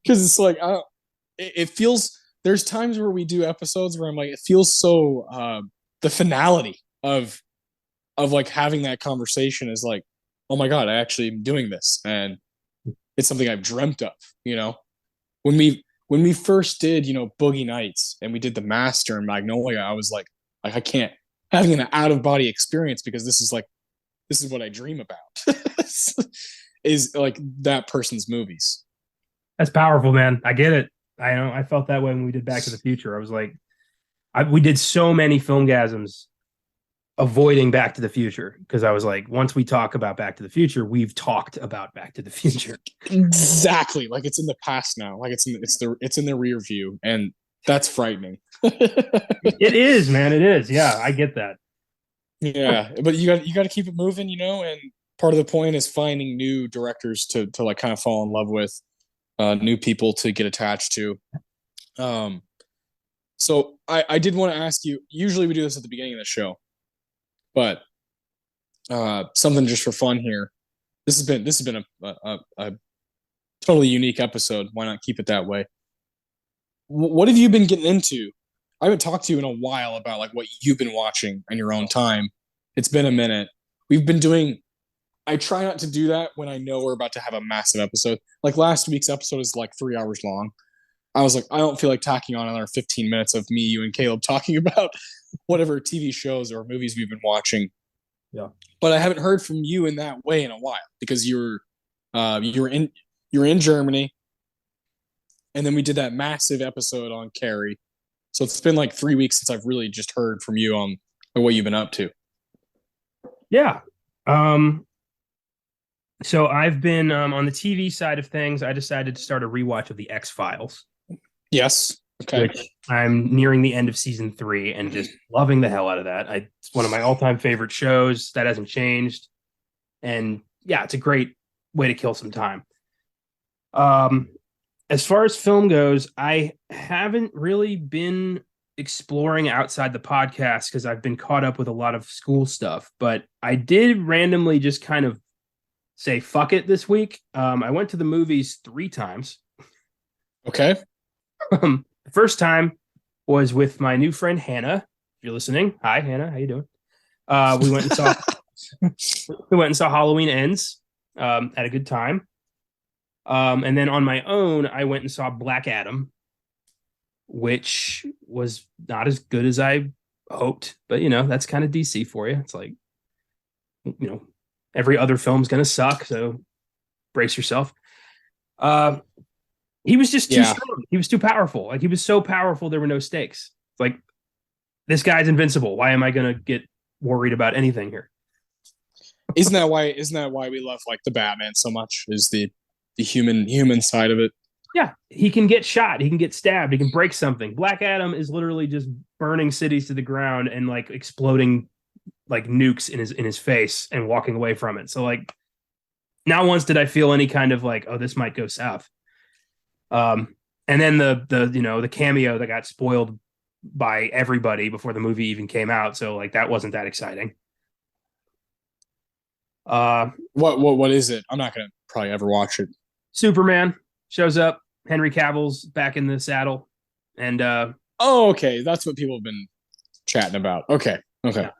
Because it's like it feels, there's times where we do episodes where I'm like, it feels so the finality of like having that conversation is like, oh my god, I actually am doing this, and it's something I've dreamt of. When we first did Boogie Nights and we did The Master and Magnolia, I was like I can't, having an out of body experience, because this is what I dream about. Is like that person's movies. That's powerful, man. I get it. I know. I felt that way when we did Back to the Future. I was like, we did so many filmgasms avoiding Back to the Future, because I was like, once we talk about Back to the Future, we've talked about Back to the Future. Exactly. Like it's in the past now. Like it's in the rear view, and that's frightening. It is, man. It is. Yeah, I get that. Yeah, but you got to keep it moving, and part of the point is finding new directors to like kind of fall in love with, new people to get attached to. So I did want to ask you. Usually we do this at the beginning of the show, but something just for fun here. This has been a totally unique episode. Why not keep it that way? What have you been getting into? I haven't talked to you in a while about like what you've been watching in your own time. It's been a minute. We've been doing. I try not to do that when I know we're about to have a massive episode. Like last week's episode is like 3 hours long. I was like, I don't feel like tacking on another 15 minutes of me, you, and Caleb talking about whatever TV shows or movies we've been watching. Yeah. But I haven't heard from you in that way in a while, because you were in Germany, and then we did that massive episode on Carrie. So it's been like 3 weeks since I've really just heard from you on what you've been up to. Yeah. So I've been on the TV side of things. I decided to start a rewatch of the X-Files. Yes. Okay. Which I'm nearing the end of season 3 and just loving the hell out of that. It's one of my all-time favorite shows. That hasn't changed. And yeah, it's a great way to kill some time. As far as film goes, I haven't really been exploring outside the podcast because I've been caught up with a lot of school stuff, but I did randomly just kind of say fuck it this week. I went to the movies 3 times. Okay. The first time was with my new friend Hannah. If you're listening, hi Hannah, how you doing? We went and saw Halloween Ends at a good time. And then on my own, I went and saw Black Adam, which was not as good as I hoped, but that's kind of DC for you. It's like, every other film's gonna suck, so brace yourself. He was just too strong. He was too powerful. Like, he was so powerful, there were no stakes. Like, this guy's invincible. Why am I gonna get worried about anything here? Isn't that why we love like the Batman so much? Is the human side of it? Yeah, he can get shot, he can get stabbed, he can break something. Black Adam is literally just burning cities to the ground and like exploding like nukes in his face and walking away from it. So like, not once did I feel any kind of like, oh, this might go south. And then the cameo that got spoiled by everybody before the movie even came out. So like, that wasn't that exciting. What is it? I'm not gonna probably ever watch it. Superman shows up. Henry Cavill's back in the saddle, and okay, that's what people have been chatting about. Okay. Yeah.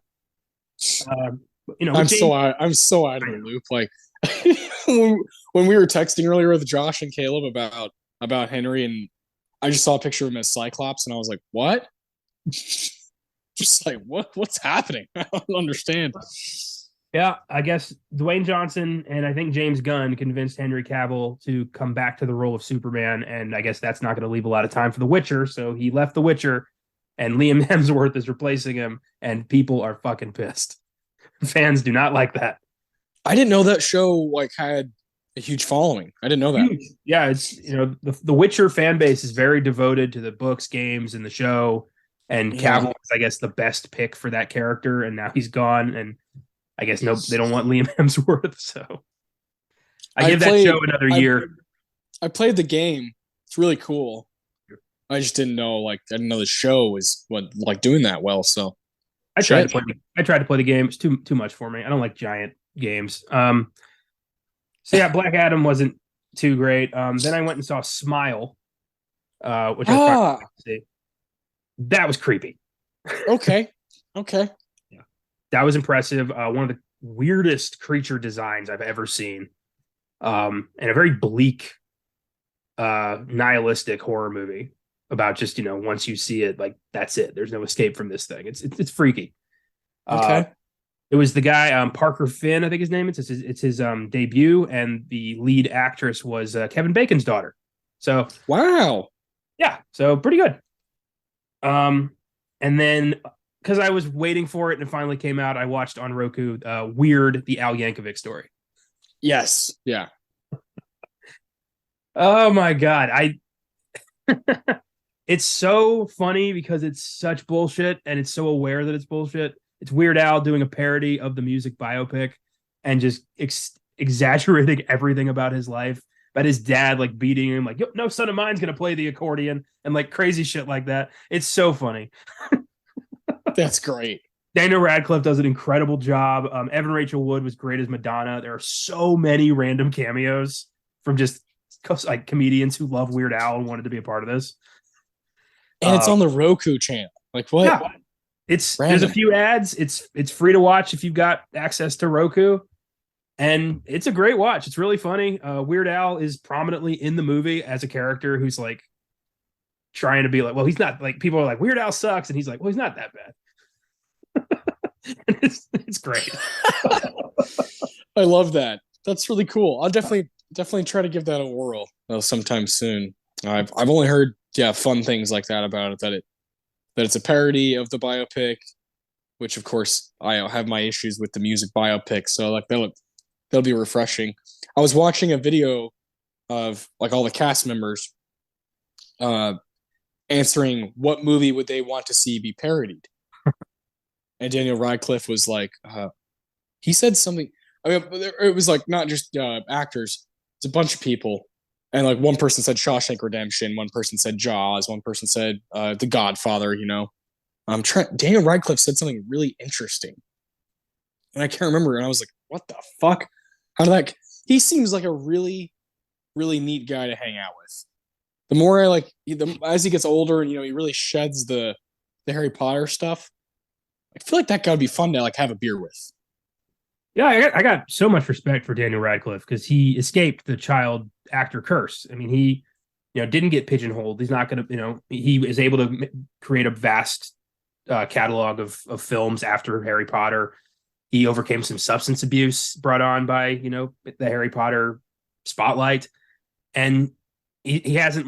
I'm so out of the loop. Like when we were texting earlier with Josh and Caleb about Henry, and I just saw a picture of him as Cyclops, and I was like, what? Just like, what's happening? I don't understand. Yeah, I guess Dwayne Johnson and I think James Gunn convinced Henry Cavill to come back to the role of Superman, and I guess that's not going to leave a lot of time for The Witcher, so he left The Witcher, and Liam Hemsworth is replacing him, and people are fucking pissed. Fans do not like that. I didn't know that show like had a huge following. I didn't know that. Huge. Yeah, it's the Witcher fan base is very devoted to the books, games, and the show, and Cavill is, I guess, the best pick for that character, and now he's gone, and I guess they don't want Liam Hemsworth, so I give that show another year. I played the game. It's really cool. I just didn't know the show was doing that well. So I tried to play the game. It's too much for me. I don't like giant games. So yeah, Black Adam wasn't too great. Then I went and saw Smile, which I thought that was creepy. Okay. That was impressive. One of the weirdest creature designs I've ever seen. And a very bleak, nihilistic horror movie about just, once you see it, like, that's it. There's no escape from this thing. It's freaky. Okay. It was the guy, Parker Finn, I think his name is. It's his debut, and the lead actress was Kevin Bacon's daughter. So wow. Yeah, so pretty good. And then, because I was waiting for it and it finally came out, I watched on Roku Weird, the Al Yankovic story. Yes. Yeah. Oh my God. It's so funny because it's such bullshit and it's so aware that it's bullshit. It's Weird Al doing a parody of the music biopic and just exaggerating everything about his life, about his dad like beating him, like, no son of mine's gonna play the accordion, and like crazy shit like that. It's so funny. That's great. Daniel Radcliffe does an incredible job. Evan Rachel Wood was great as Madonna. There are so many random cameos from just like comedians who love Weird Al and wanted to be a part of this. And it's on the Roku channel. Like, what? Yeah. There's a few ads. It's free to watch if you've got access to Roku. And it's a great watch. It's really funny. Weird Al is prominently in the movie as a character who's like trying to be like, well, he's not, like, people are like, Weird Al sucks, and he's like, well, he's not that bad. And it's great. I love that. That's really cool. I'll definitely try to give that a whirl sometime soon. I've only heard fun things like that about it, that it's a parody of the biopic, which of course I have my issues with the music biopic, so like that'll be refreshing. I was watching a video of like all the cast members answering what movie would they want to see be parodied. And Daniel Radcliffe was like, he said something. I mean, it was like not just actors; it's a bunch of people. And like one person said Shawshank Redemption, one person said Jaws, one person said The Godfather. Daniel Radcliffe said something really interesting, and I can't remember. And I was like, "What the fuck? How did that?" He seems like a really, really neat guy to hang out with. The more I as he gets older, and he really sheds the Harry Potter stuff. I feel like that guy would be fun to like have a beer with. Yeah, I got so much respect for Daniel Radcliffe because he escaped the child actor curse. I mean, he, didn't get pigeonholed. He's not going to, he was able to create a vast catalog of films after Harry Potter. He overcame some substance abuse brought on by, the Harry Potter spotlight. And he hasn't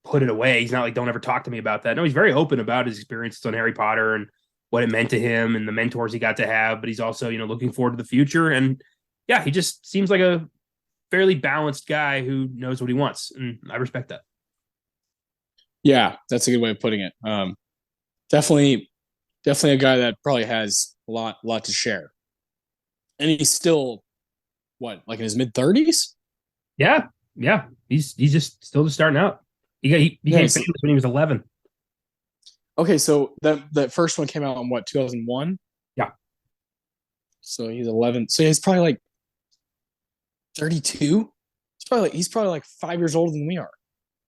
put it away. He's not like, don't ever talk to me about that. No, he's very open about his experiences on Harry Potter and what it meant to him and the mentors he got to have. But he's also, looking forward to the future. And yeah, he just seems like a fairly balanced guy who knows what he wants. And I respect that. Yeah, that's a good way of putting it. Definitely a guy that probably has a lot to share. And he's still what, like in his mid-30s? Yeah. Yeah. He's just still just starting out. He became famous when he was 11. Okay, so that first one came out in what, 2001? Yeah. So he's 11. So he's probably like 32. He's probably like 5 years older than we are.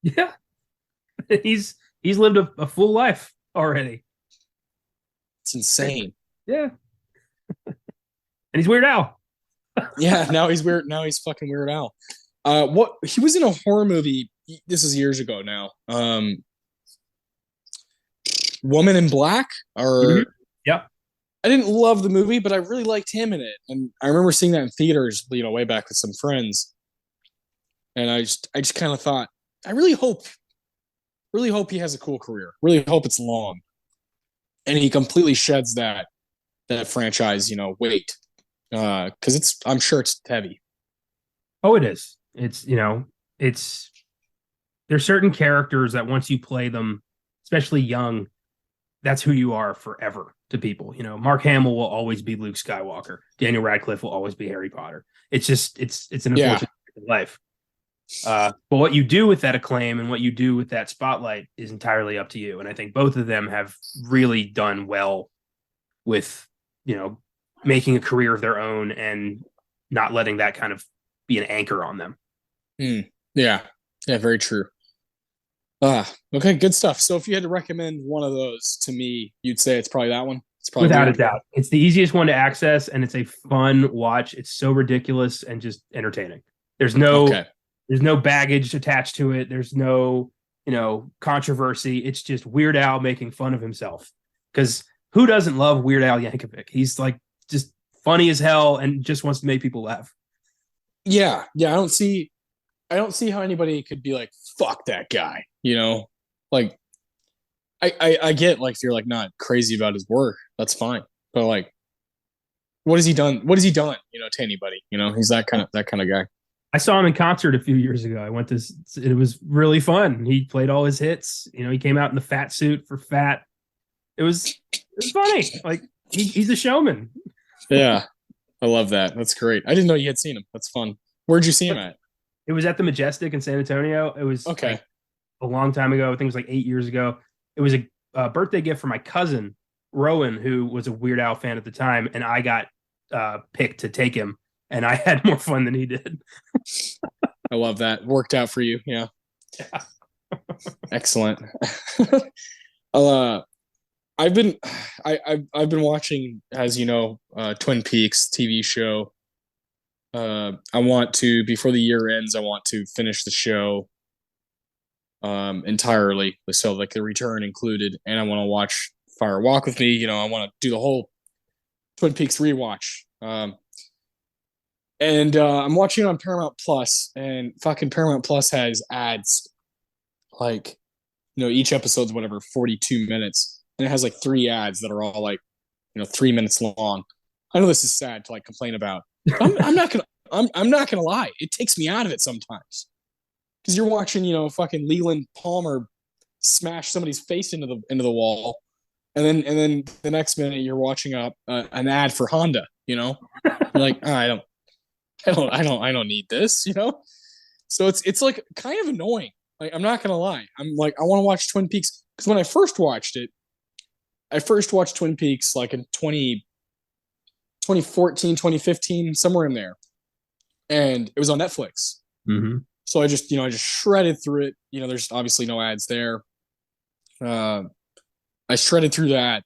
Yeah. He's lived a full life already. It's insane. Yeah. And he's Weird Al. Yeah, now he's weird. Now he's fucking Weird Al. What he was in a horror movie. This is years ago now. Woman in Black, or Yep. I didn't love the movie, but I really liked him in it, and I remember seeing that in theaters, way back with some friends, and I just kind of thought, I really hope he has a cool career. Really hope it's long, and he completely sheds that franchise, weight, because I'm sure it's heavy. Oh, it is. It's there's certain characters that once you play them, especially young, that's who you are forever to people. Mark Hamill will always be Luke Skywalker. Daniel Radcliffe will always be Harry Potter. It's just it's an unfortunate life. But what you do with that acclaim and what you do with that spotlight is entirely up to you. And I think both of them have really done well with, making a career of their own and not letting that kind of be an anchor on them. Yeah, very true. Okay, good stuff. So if you had to recommend one of those to me, you'd say it's probably that one? It's probably without a doubt. It's the easiest one to access, and it's a fun watch. It's so ridiculous and just entertaining. There's no baggage attached to it. There's no, controversy. It's just Weird Al making fun of himself. Because who doesn't love Weird Al Yankovic? He's like just funny as hell and just wants to make people laugh. Yeah. I don't see how anybody could be like, fuck that guy, like I get like if you're like not crazy about his work, that's fine. But like, what has he done? To anybody? He's that kind of guy. I saw him in concert a few years ago. It was really fun. He played all his hits. He came out in the fat suit for Fat. It was funny. Like he's a showman. Yeah. I love that. That's great. I didn't know you had seen him. That's fun. Where'd you see him at? It was at the Majestic in San Antonio. It was okay. Like a long time ago. I think it was like 8 years ago. It was a birthday gift for my cousin, Rowan, who was a Weird Al fan at the time. And I got picked to take him. And I had more fun than he did. I love that. Worked out for you. Yeah. Excellent. I've been watching, as you know, Twin Peaks TV show. I want to, before the year ends, I want to finish the show entirely, so like the return included, and I want to watch Fire Walk with Me. I want to do the whole Twin Peaks rewatch. And I'm watching it on Paramount Plus, and fucking Paramount Plus has ads, like, each episode's whatever 42 minutes, and it has like 3 ads that are all like, 3 minutes long. I know this is sad to like complain about. I'm not gonna lie. It takes me out of it sometimes, because you're watching, fucking Leland Palmer smash somebody's face into the wall, and then the next minute you're watching an ad for Honda. You're like, oh, I don't need this. So it's like kind of annoying. Like I'm not gonna lie. I'm like I want to watch Twin Peaks because when I first watched it, I first watched Twin Peaks like in 2014, 2015, somewhere in there. And it was on Netflix. Mm-hmm. So I just shredded through it. There's obviously no ads there. Uh, I shredded through that.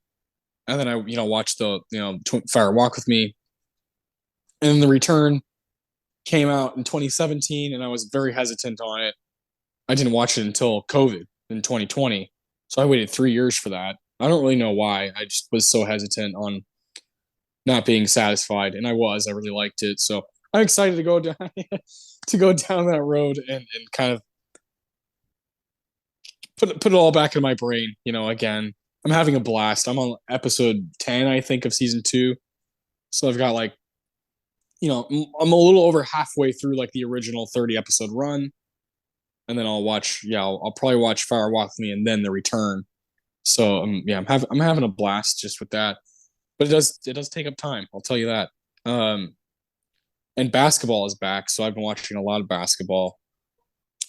And then I, watched the, Fire Walk with Me. And then The Return came out in 2017, and I was very hesitant on it. I didn't watch it until COVID in 2020. So I waited 3 years for that. I don't really know why. I just was so hesitant on not being satisfied, and I was. I really liked it. So I'm excited to go down to go down that road and kind of put it all back in my brain. Again, I'm having a blast. I'm on episode 10, I think, of season 2. So I've got like, I'm a little over halfway through like the original 30 episode run, and then I'll probably watch Fire Walk with Me and then The Return. So I'm having a blast just with that, but it does take up time. I'll tell you that. And basketball is back, so I've been watching a lot of basketball.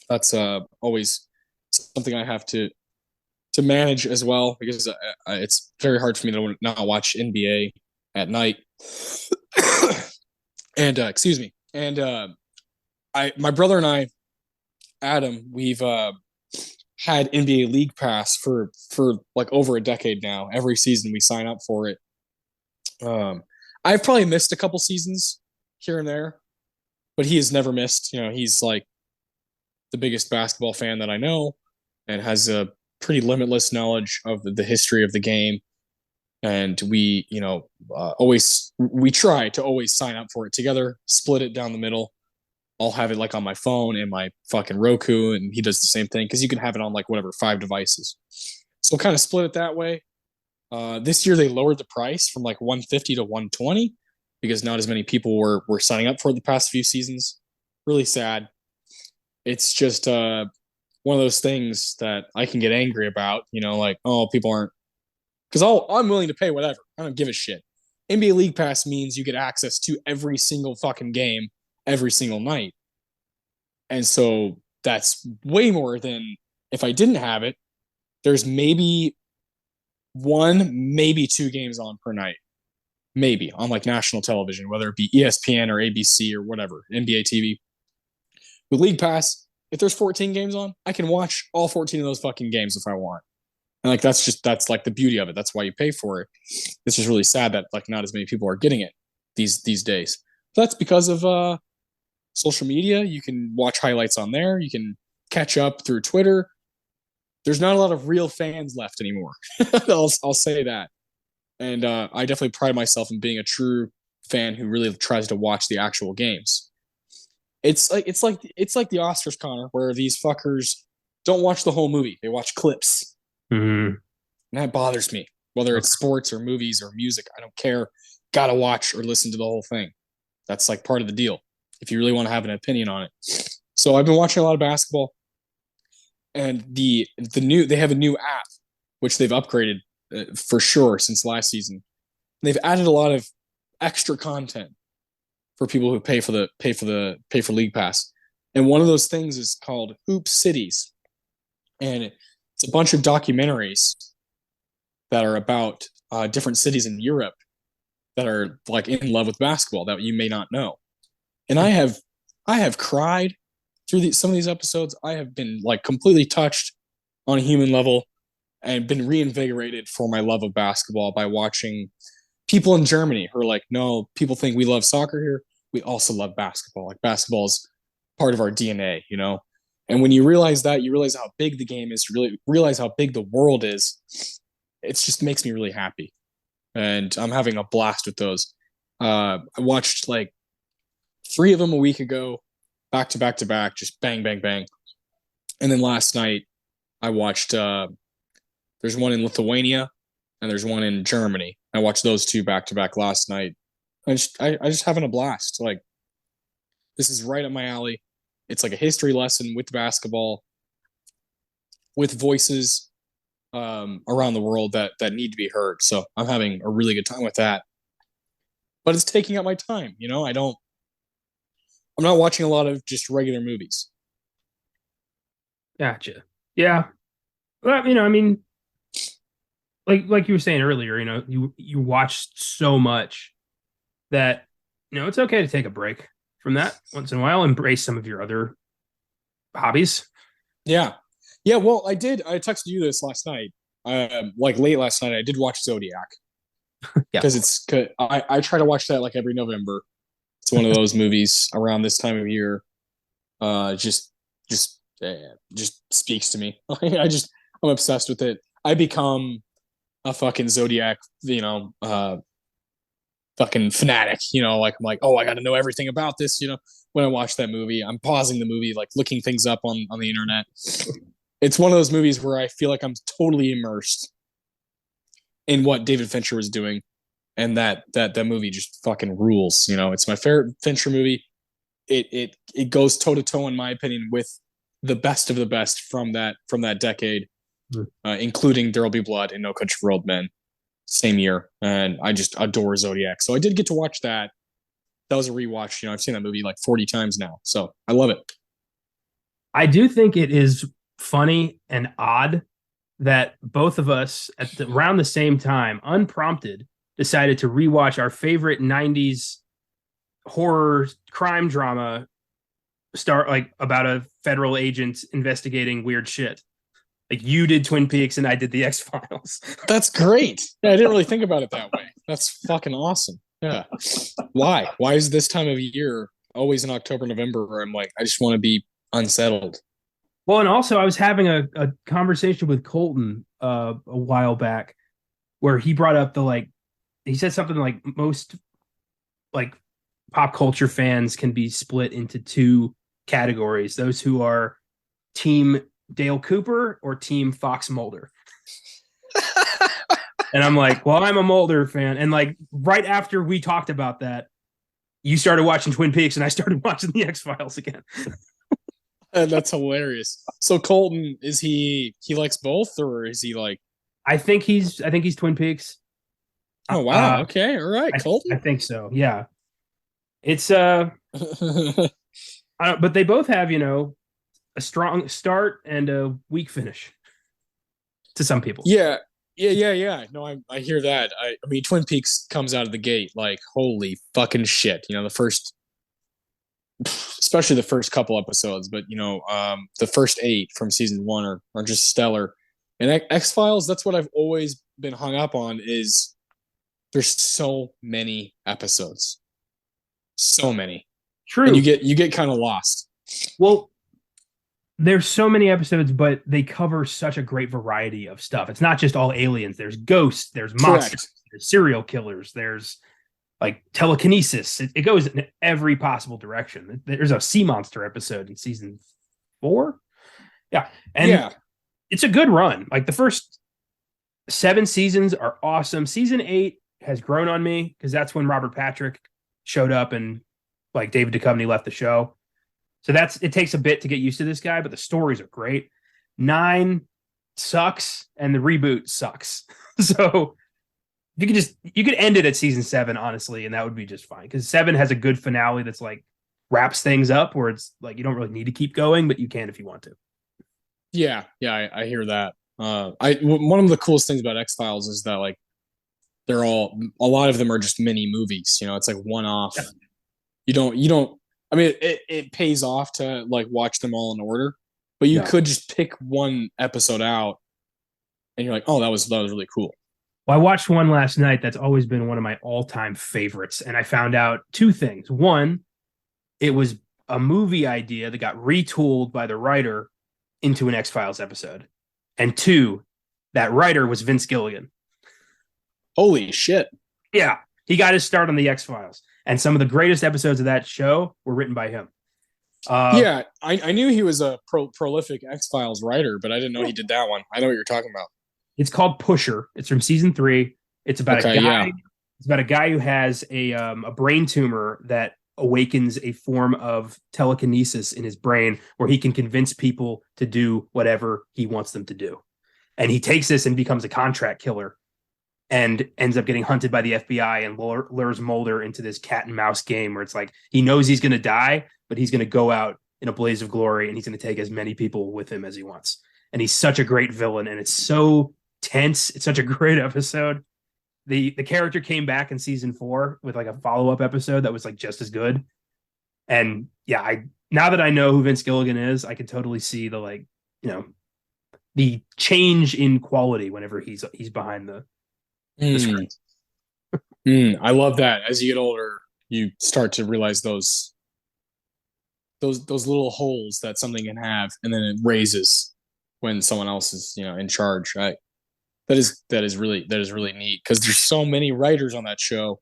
That's always something I have to manage as well because it's very hard for me to not watch NBA at night. And excuse me. And my brother and I, Adam, we've had NBA League Pass for like over a decade now. Every season we sign up for it. I've probably missed a couple seasons here and there, but he has never missed. He's like the biggest basketball fan that I know and has a pretty limitless knowledge of the history of the game. And we, we try to always sign up for it together, split it down the middle. I'll have it like on my phone and my fucking Roku, and he does the same thing because you can have it on like whatever 5 devices. So we'll kind of split it that way. This year they lowered the price from like 150 to 120 because not as many people were signing up for it the past few seasons. Really sad. It's just one of those things that I can get angry about. Like, oh, people aren't, because I'm willing to pay whatever. I don't give a shit. NBA League Pass means you get access to every single fucking game every single night. And so that's way more than if I didn't have it. There's maybe 1, maybe 2 games on per night. Maybe on like national television, whether it be ESPN or ABC or whatever, NBA TV. With League Pass, if there's 14 games on, I can watch all 14 of those fucking games if I want. And like that's like the beauty of it. That's why you pay for it. It's just really sad that like not as many people are getting it these days. That's because of social media. You can watch highlights on there. You can catch up through Twitter. There's not a lot of real fans left anymore. I'll say that. And I definitely pride myself in being a true fan who really tries to watch the actual games. It's like the Oscars, Connor, where these fuckers don't watch the whole movie. They watch clips. Mm-hmm. And that bothers me. Whether it's sports or movies or music, I don't care. Gotta watch or listen to the whole thing. That's like part of the deal if you really want to have an opinion on it. So I've been watching a lot of basketball, and they have a new app which they've upgraded for sure since last season. They've added a lot of extra content for people who pay for League Pass, and one of those things is called Hoop Cities, and it's a bunch of documentaries that are about different cities in Europe that are like in love with basketball that you may not know. And I have cried through some of these episodes. I have been like completely touched on a human level and been reinvigorated for my love of basketball by watching people in Germany who are like, no, people think we love soccer here. We also love basketball. Like basketball is part of our DNA, And when you realize that, you realize how big the game is, really realize how big the world is. It just makes me really happy. And I'm having a blast with those. I watched like 3 of them a week ago, back to back to back, just bang, bang, bang. And then last night, I watched, there's one in Lithuania and there's one in Germany. I watched those 2 back to back last night. I just having a blast. Like, this is right up my alley. It's like a history lesson with basketball, with voices around the world that need to be heard. So I'm having a really good time with that. But it's taking up my time. I'm not watching a lot of just regular movies. Gotcha. Yeah. Well, I mean, like you were saying earlier, you watch so much that it's okay to take a break from that once in a while. Embrace some of your other hobbies. Yeah. Yeah. Well, I did. I texted you this last night. Like late last night, I did watch Zodiac Yeah. because I try to watch that like every November. It's one of those movies around this time of year. Just, just speaks to me. I'm obsessed with it. I become a fucking Zodiac, fucking fanatic. Like I'm like, oh, I got to know everything about this. When I watch that movie, I'm pausing the movie, like looking things up on the internet. It's one of those movies where I feel like I'm totally immersed in what David Fincher was doing, and that movie just fucking rules. It's my favorite Fincher movie. It goes toe to toe, in my opinion, with the best of the best from that decade, including There Will Be Blood and No Country for Old Men, same year. And I just adore Zodiac. So I did get to watch that. That was a rewatch. I've seen that movie like 40 times now, so I love it. I do think it is funny and odd that both of us around the same time, unprompted, decided to rewatch our favorite 90s horror crime drama like about a federal agent investigating weird shit. Like you did Twin Peaks and I did the X-Files. That's great. Yeah, I didn't really think about it that way. That's fucking awesome. Yeah. Why? Why is this time of year always in October, November where I'm like, I just want to be unsettled? Well, and also I was having a conversation with Colton a while back where he brought up he said something like most like pop culture fans can be split into two categories: those who are team Dale Cooper or team Fox Mulder. And I'm like, well, I'm a Mulder fan. And like right after we talked about that, you started watching Twin Peaks and I started watching the X-Files again. And that's hilarious. So Colton, is he likes both, or is he like? I think he's Twin Peaks. Oh wow. Okay. All right. Colton. I think so. Yeah. It's but they both have, a strong start and a weak finish to some people. Yeah. No, I hear that. I mean, Twin Peaks comes out of the gate like holy fucking shit. Especially the first couple episodes, but the first 8 from season 1 are just stellar. And X-Files, that's what I've always been hung up on, is there's so many episodes. So many. True. And you get kind of lost. Well, there's so many episodes, but they cover such a great variety of stuff. It's not just all aliens. There's ghosts, there's monsters, Correct. There's serial killers, there's like telekinesis. It goes in every possible direction. There's a sea monster episode in season 4. Yeah. And it's a good run. Like the first 7 seasons are awesome. Season 8 has grown on me because that's when Robert Patrick showed up and like David Duchovny left the show. So it takes a bit to get used to this guy, but the stories are great. 9 sucks and the reboot sucks. So you could end it at season 7, honestly, and that would be just fine. Because 7 has a good finale that's like wraps things up where it's like you don't really need to keep going, but you can if you want to. Yeah, I hear that. One of the coolest things about X-Files is that like a lot of them are just mini movies. It's like one off. Yeah. You don't. I mean, it pays off to like watch them all in order, but you could just pick one episode out, and you're like, oh, that was really cool. Well, I watched one last night that's always been one of my all-time favorites, and I found out 2 things. One, it was a movie idea that got retooled by the writer into an X-Files episode. And 2, that writer was Vince Gilligan. Holy shit. Yeah, he got his start on the X-Files. And some of the greatest episodes of that show were written by him. I knew he was a prolific X-Files writer, but I didn't know he did that one. I know what you're talking about. It's called Pusher. It's from season 3. It's about a guy. Yeah. It's about a guy who has a brain tumor that awakens a form of telekinesis in his brain where he can convince people to do whatever he wants them to do. And he takes this and becomes a contract killer and ends up getting hunted by the FBI and lures Mulder into this cat and mouse game where it's like he knows he's going to die, but he's going to go out in a blaze of glory, and he's going to take as many people with him as he wants. And he's such a great villain, and it's so tense. It's such a great episode. The character came back in season 4 with like a follow-up episode that was like just as good. And yeah, I now that I know who Vince Gilligan is, I can totally see the like, the change in quality whenever he's behind the screen. I love that. As you get older, you start to realize those little holes that something can have, and then it raises when someone else is in charge. Right? That is really neat because there's so many writers on that show.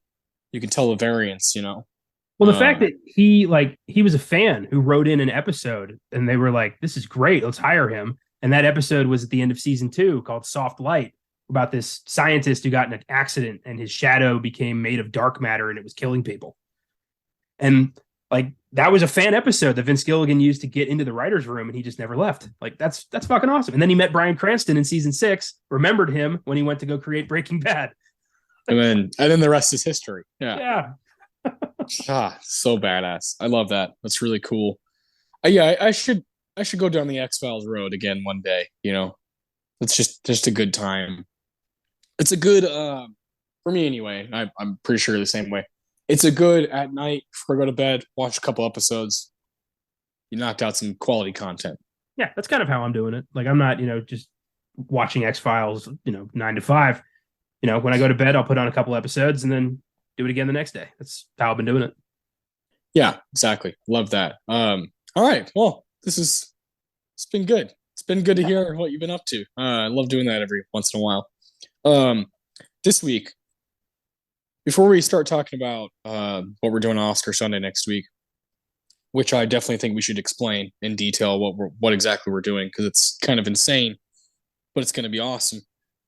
You can tell the variance. Well, the fact that he was a fan who wrote in an episode, and they were like, "This is great, let's hire him." And that episode was at the end of season 2 called Soft Light, about this scientist who got in an accident and his shadow became made of dark matter and it was killing people. And like that was a fan episode that Vince Gilligan used to get into the writer's room, and he just never left. Like that's fucking awesome. And then he met Bryan Cranston in season 6, remembered him when he went to go create Breaking Bad. And then the rest is history. Yeah. So badass. I love that. That's really cool. Yeah, I should go down the X-Files road again one day. It's just a good time. It's a good for me anyway. I'm pretty sure the same way. It's a good at night before I go to bed, watch a couple episodes. You knocked out some quality content. Yeah, that's kind of how I'm doing it. Like I'm not, just watching X-Files, 9 to 5. When I go to bed, I'll put on a couple episodes and then do it again the next day. That's how I've been doing it. Yeah, exactly. Love that. All right. Well, it's been good. It's been good to hear what you've been up to. I love doing that every once in a while. This week, before we start talking about what we're doing on Oscar Sunday next week, which I definitely think we should explain in detail what exactly we're doing, because it's kind of insane, but it's going to be awesome.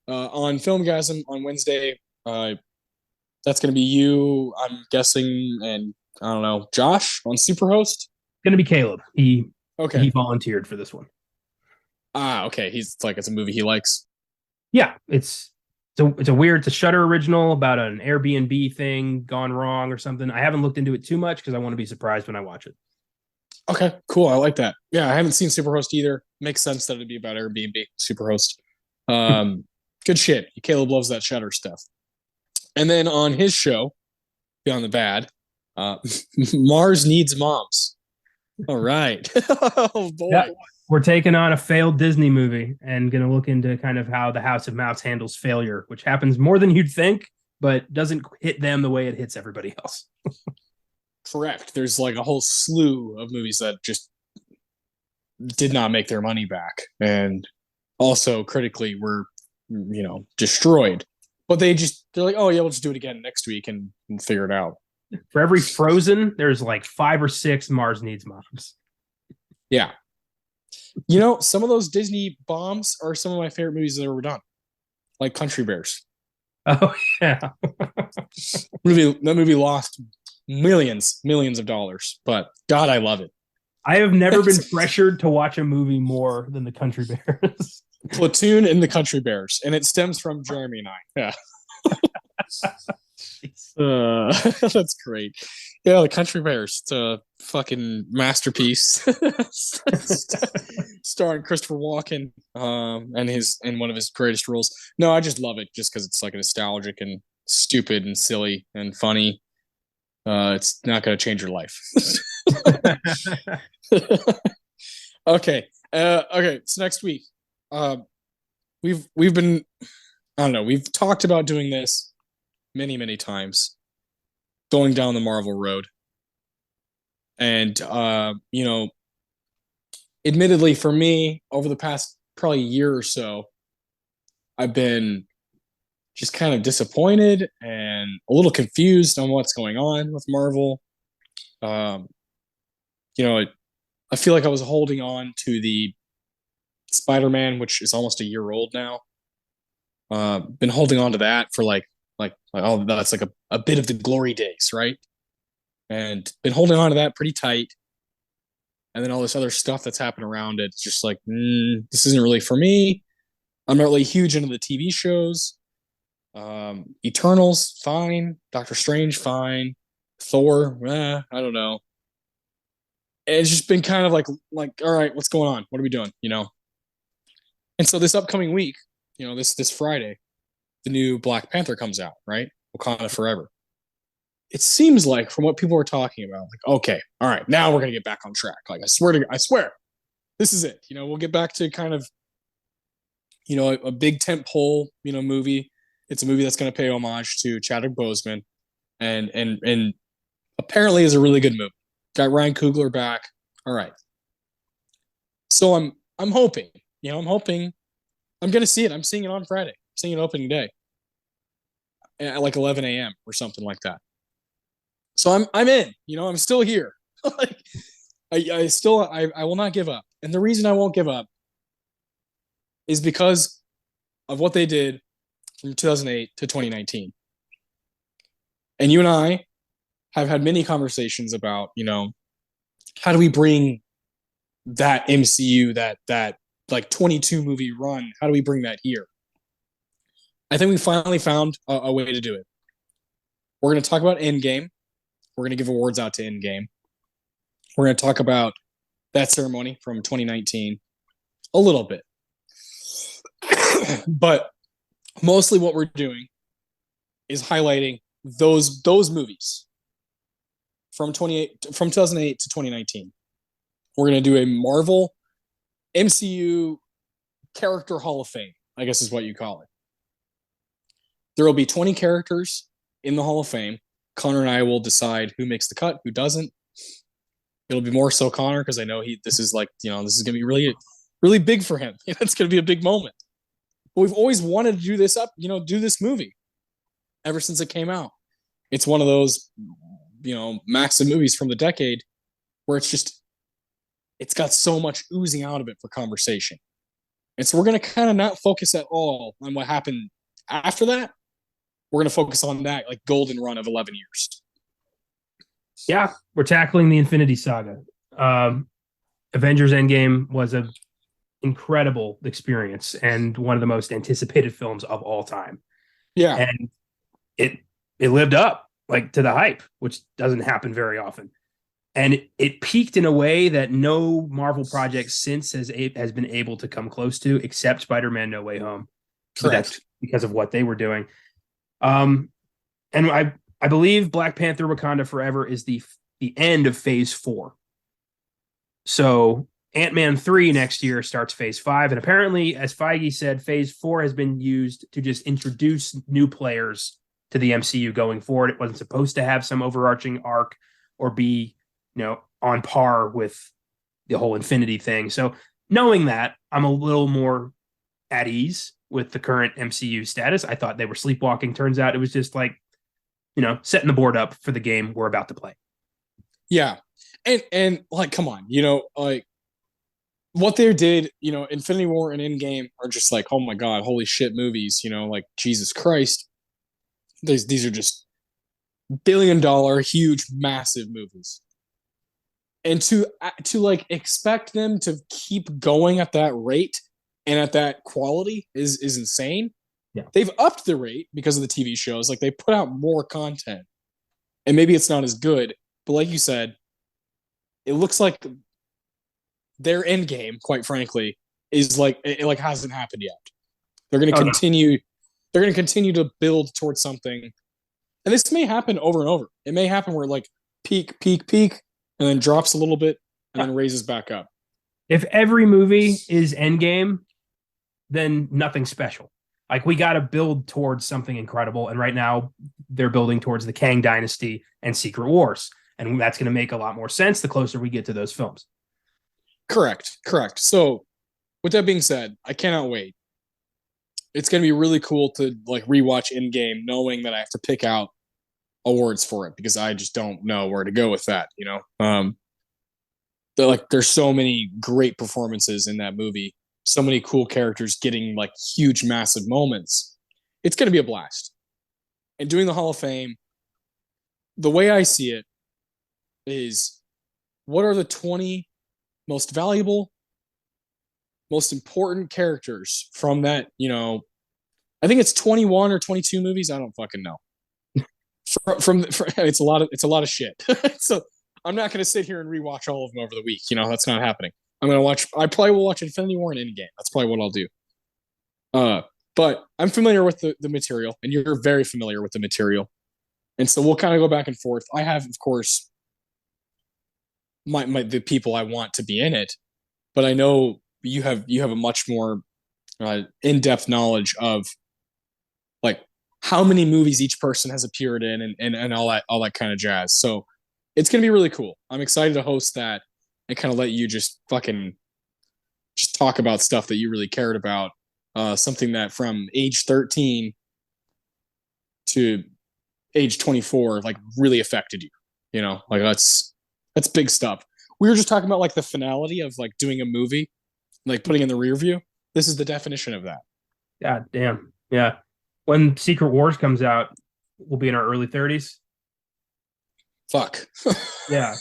On FILMGAZM on Wednesday, that's going to be you, I'm guessing, and I don't know, Josh on Superhost? Going to be Caleb. He Okay. volunteered for this one. Okay. It's a movie he likes. Yeah, it's a Shudder original about an Airbnb thing gone wrong or something. I haven't looked into it too much because I want to be surprised when I watch it. Okay, cool. I like that. Yeah, I haven't seen Superhost either. Makes sense that it'd be about Airbnb, Superhost. Good shit. Caleb loves that Shudder stuff. And then on his show, Beyond the Bad, Mars Needs Moms. All right. Oh boy. Yeah, we're taking on a failed Disney movie and going to look into kind of how the House of Mouse handles failure, which happens more than you'd think, but doesn't hit them the way it hits everybody else. Correct. There's like a whole slew of movies that just did not make their money back, and also critically were, destroyed. But they're like, oh yeah, we'll just do it again next week and figure it out. For every Frozen, there's like 5 or 6 Mars Needs Moms. Yeah. Some of those Disney bombs are some of my favorite movies that ever done. Like Country Bears. Oh, yeah. That movie lost millions of dollars, but God, I love it. I have never been pressured to watch a movie more than the Country Bears. Platoon and the Country Bears, and it stems from Jeremy and I. Yeah. That's great. Yeah, the Country Bears. It's a fucking masterpiece. Starring Christopher Walken, and in one of his greatest roles. No, I just love it just because it's like nostalgic and stupid and silly and funny. It's not going to change your life. Okay. So next week, we've been, I don't know, we've talked about doing this many times, going down the Marvel road, and admittedly for me, over the past probably year or so, I've been just kind of disappointed and a little confused on what's going on with Marvel. I feel like I was holding on to the Spider-Man, which is almost a year old now. Been holding on to that for like oh, that's like a bit of the glory days, right? And been holding on to that pretty tight. And then all this other stuff that's happened around it, it's just like, this isn't really for me. I'm not really huge into the TV shows. Eternals, fine. Doctor Strange, fine. Thor, I don't know. it's just been kind of like, all right, what's going on? What are we doing? You know? And so this upcoming week, you know, this Friday, the new Black Panther comes out, right? Wakanda Forever. It seems like from what people were talking about, like, okay, all right, now we're gonna get back on track. Like, I swear, this is it. You know, we'll get back to kind of, you know, a big tent pole, you know, movie. It's a movie that's gonna pay homage to Chadwick Boseman, and apparently is a really good movie. Got Ryan Coogler back. All right. So I'm hoping, you know, I'm gonna see it. I'm seeing it on Friday. I'm seeing it opening day at like 11 a.m. or something like that. So I'm in. You know, I'm still here. Like I still I will not give up. And the reason I won't give up is because of what they did from 2008 to 2019. And you and I have had many conversations about, you know, how do we bring that MCU, that like 22 movie run, how do we bring that here? I think we finally found a way to do it. We're going to talk about Endgame. We're going to give awards out to Endgame. We're going to talk about that ceremony from 2019 a little bit. But mostly what we're doing is highlighting those movies from 2008 to 2019. We're going to do a Marvel MCU character Hall of Fame, I guess is what you call it. There will be 20 characters in the Hall of Fame. Connor and I will decide who makes the cut, who doesn't. It'll be more so Connor because I know this is like, you know, this is going to be really, really big for him. It's going to be a big moment. But we've always wanted to do this do this movie ever since it came out. It's one of those, you know, massive movies from the decade where it's got so much oozing out of it for conversation. And so we're going to kind of not focus at all on what happened after that. We're going to focus on that like golden run of 11 years. Yeah, we're tackling the Infinity Saga. Avengers Endgame was an incredible experience and one of the most anticipated films of all time. Yeah. And it lived up like to the hype, which doesn't happen very often. And it peaked in a way that no Marvel project since has been able to come close to, except Spider-Man No Way Home. But that's because of what they were doing. And I believe Black Panther Wakanda Forever is the end of phase 4. So Ant-Man 3 next year starts phase 5. And apparently, as Feige said, phase 4 has been used to just introduce new players to the MCU going forward. It wasn't supposed to have some overarching arc or be, you know, on par with the whole Infinity thing. So knowing that, I'm a little more at ease with the current MCU status. I thought they were sleepwalking. Turns out it was just like, you know, setting the board up for the game we're about to play. Yeah. And like, come on, you know, like what they did, you know, Infinity War and Endgame are just like, oh my God, holy shit movies, you know, like Jesus Christ. These are just $1 billion, huge, massive movies. And to like expect them to keep going at that rate and at that quality is insane. Yeah. They've upped the rate because of the TV shows. Like they put out more content. And maybe it's not as good, but like you said, it looks like their end game, quite frankly, is like it like hasn't happened yet. They're going to continue. No. They're going to continue to build towards something, and this may happen over and over. It may happen where like peak, and then drops a little bit, and then raises back up. If every movie is Endgame, then nothing special. Like we got to build towards something incredible, and right now they're building towards the Kang Dynasty and Secret Wars, and that's going to make a lot more sense the closer we get to those films. Correct. So, with that being said, I cannot wait. It's going to be really cool to like rewatch Endgame, knowing that I have to pick out awards for it because I just don't know where to go with that. You know, there's so many great performances in that movie, so many cool characters getting like huge, massive moments. It's going to be a blast. And doing the Hall of Fame, the way I see it is, what are the 20 most valuable, most important characters from that, you know, I think it's 21 or 22 movies. I don't fucking know. From it's a lot of shit. So I'm not gonna sit here and rewatch all of them over the week. That's not happening. I probably will watch Infinity War and Endgame. That's probably what I'll do. But I'm familiar with the material, and you're very familiar with the material. And so we'll kind of go back and forth. I have, of course, the people I want to be in it, but I know you have a much more in-depth knowledge of like how many movies each person has appeared in and all that kind of jazz. So it's gonna be really cool. I'm excited to host that and kind of let you just talk about stuff that you really cared about. Something that from age 13 to age 24 like really affected you. Like that's big stuff. We were just talking about like the finality of like doing a movie, like putting in the rear view. This is the definition of that. God damn. Yeah. When Secret Wars comes out, we'll be in our early 30s. Fuck. Yeah.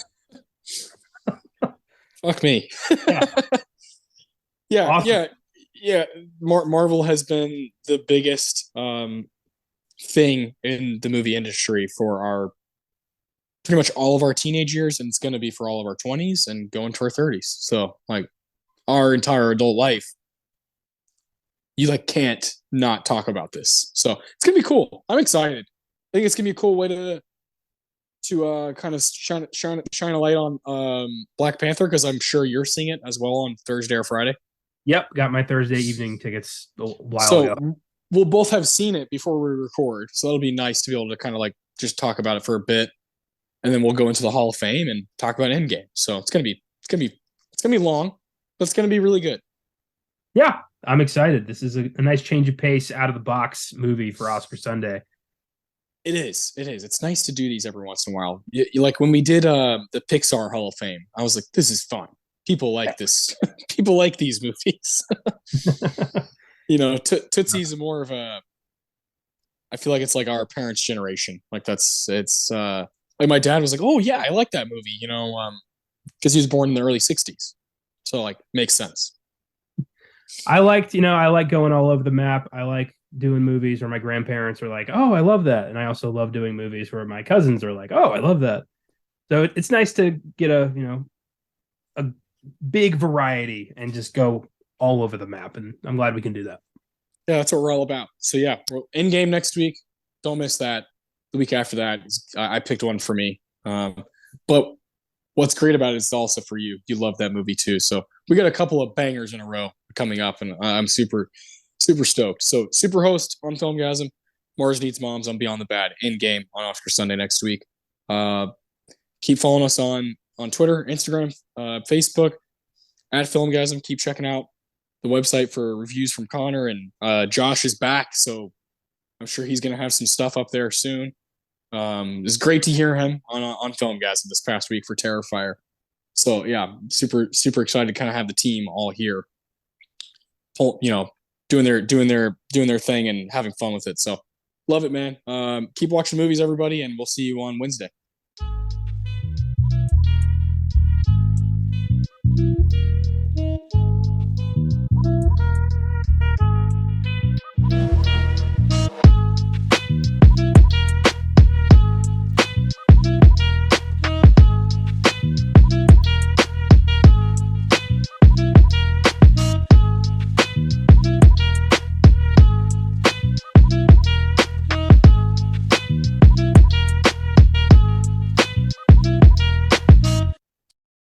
Fuck me. Yeah. Yeah. Awesome. Yeah. Marvel has been the biggest thing in the movie industry for our pretty much all of our teenage years, and it's going to be for all of our 20s and going to our 30s. So like our entire adult life, you like can't not talk about this. So it's gonna be cool. I'm excited. I think it's gonna be a cool way to kind of shine a light on Black Panther, because I'm sure you're seeing it as well on Thursday or Friday. Yep, got my Thursday evening tickets a while So ago. we'll both have seen it before we record. So that'll be nice to be able to kind of like just talk about it for a bit, and then we'll go into the Hall of Fame and talk about Endgame. So it's gonna be long, but it's gonna be really good. Yeah, I'm excited. This is a nice change of pace, out of the box movie for Oscar Sunday. It is. It is. It's nice to do these every once in a while. Like when we did the Pixar Hall of Fame, I was like, this is fun. People like this. People like these movies. Tootsie's more of a. I feel like it's like our parents' generation. Like it's like my dad was like, oh yeah, I like that movie. Because he was born in the early '60s, so like makes sense. I like going all over the map. I like doing movies where my grandparents are like, "Oh, I love that," and I also love doing movies where my cousins are like, "Oh, I love that." So it's nice to get a big variety and just go all over the map, and I'm glad we can do that. Yeah, that's what we're all about. So yeah, we're in game next week. Don't miss that. The week after that, I picked one for me. But what's great about it is also for you. You love that movie too. So we got a couple of bangers in a row coming up, and I'm super, super stoked. So super host on Filmgasm, Mars Needs Moms on Beyond the Bad, in game on Oscar Sunday next week. Keep following us on Twitter, Instagram, Facebook at Filmgasm. Keep checking out the website for reviews from Connor, and Josh is back, so I'm sure he's going to have some stuff up there soon. It's great to hear him on Filmgasm this past week for Terrifier. So yeah, super super excited to kind of have the team all here, doing their thing and having fun with it. So love it, man. Keep watching movies, everybody, and we'll see you on Wednesday.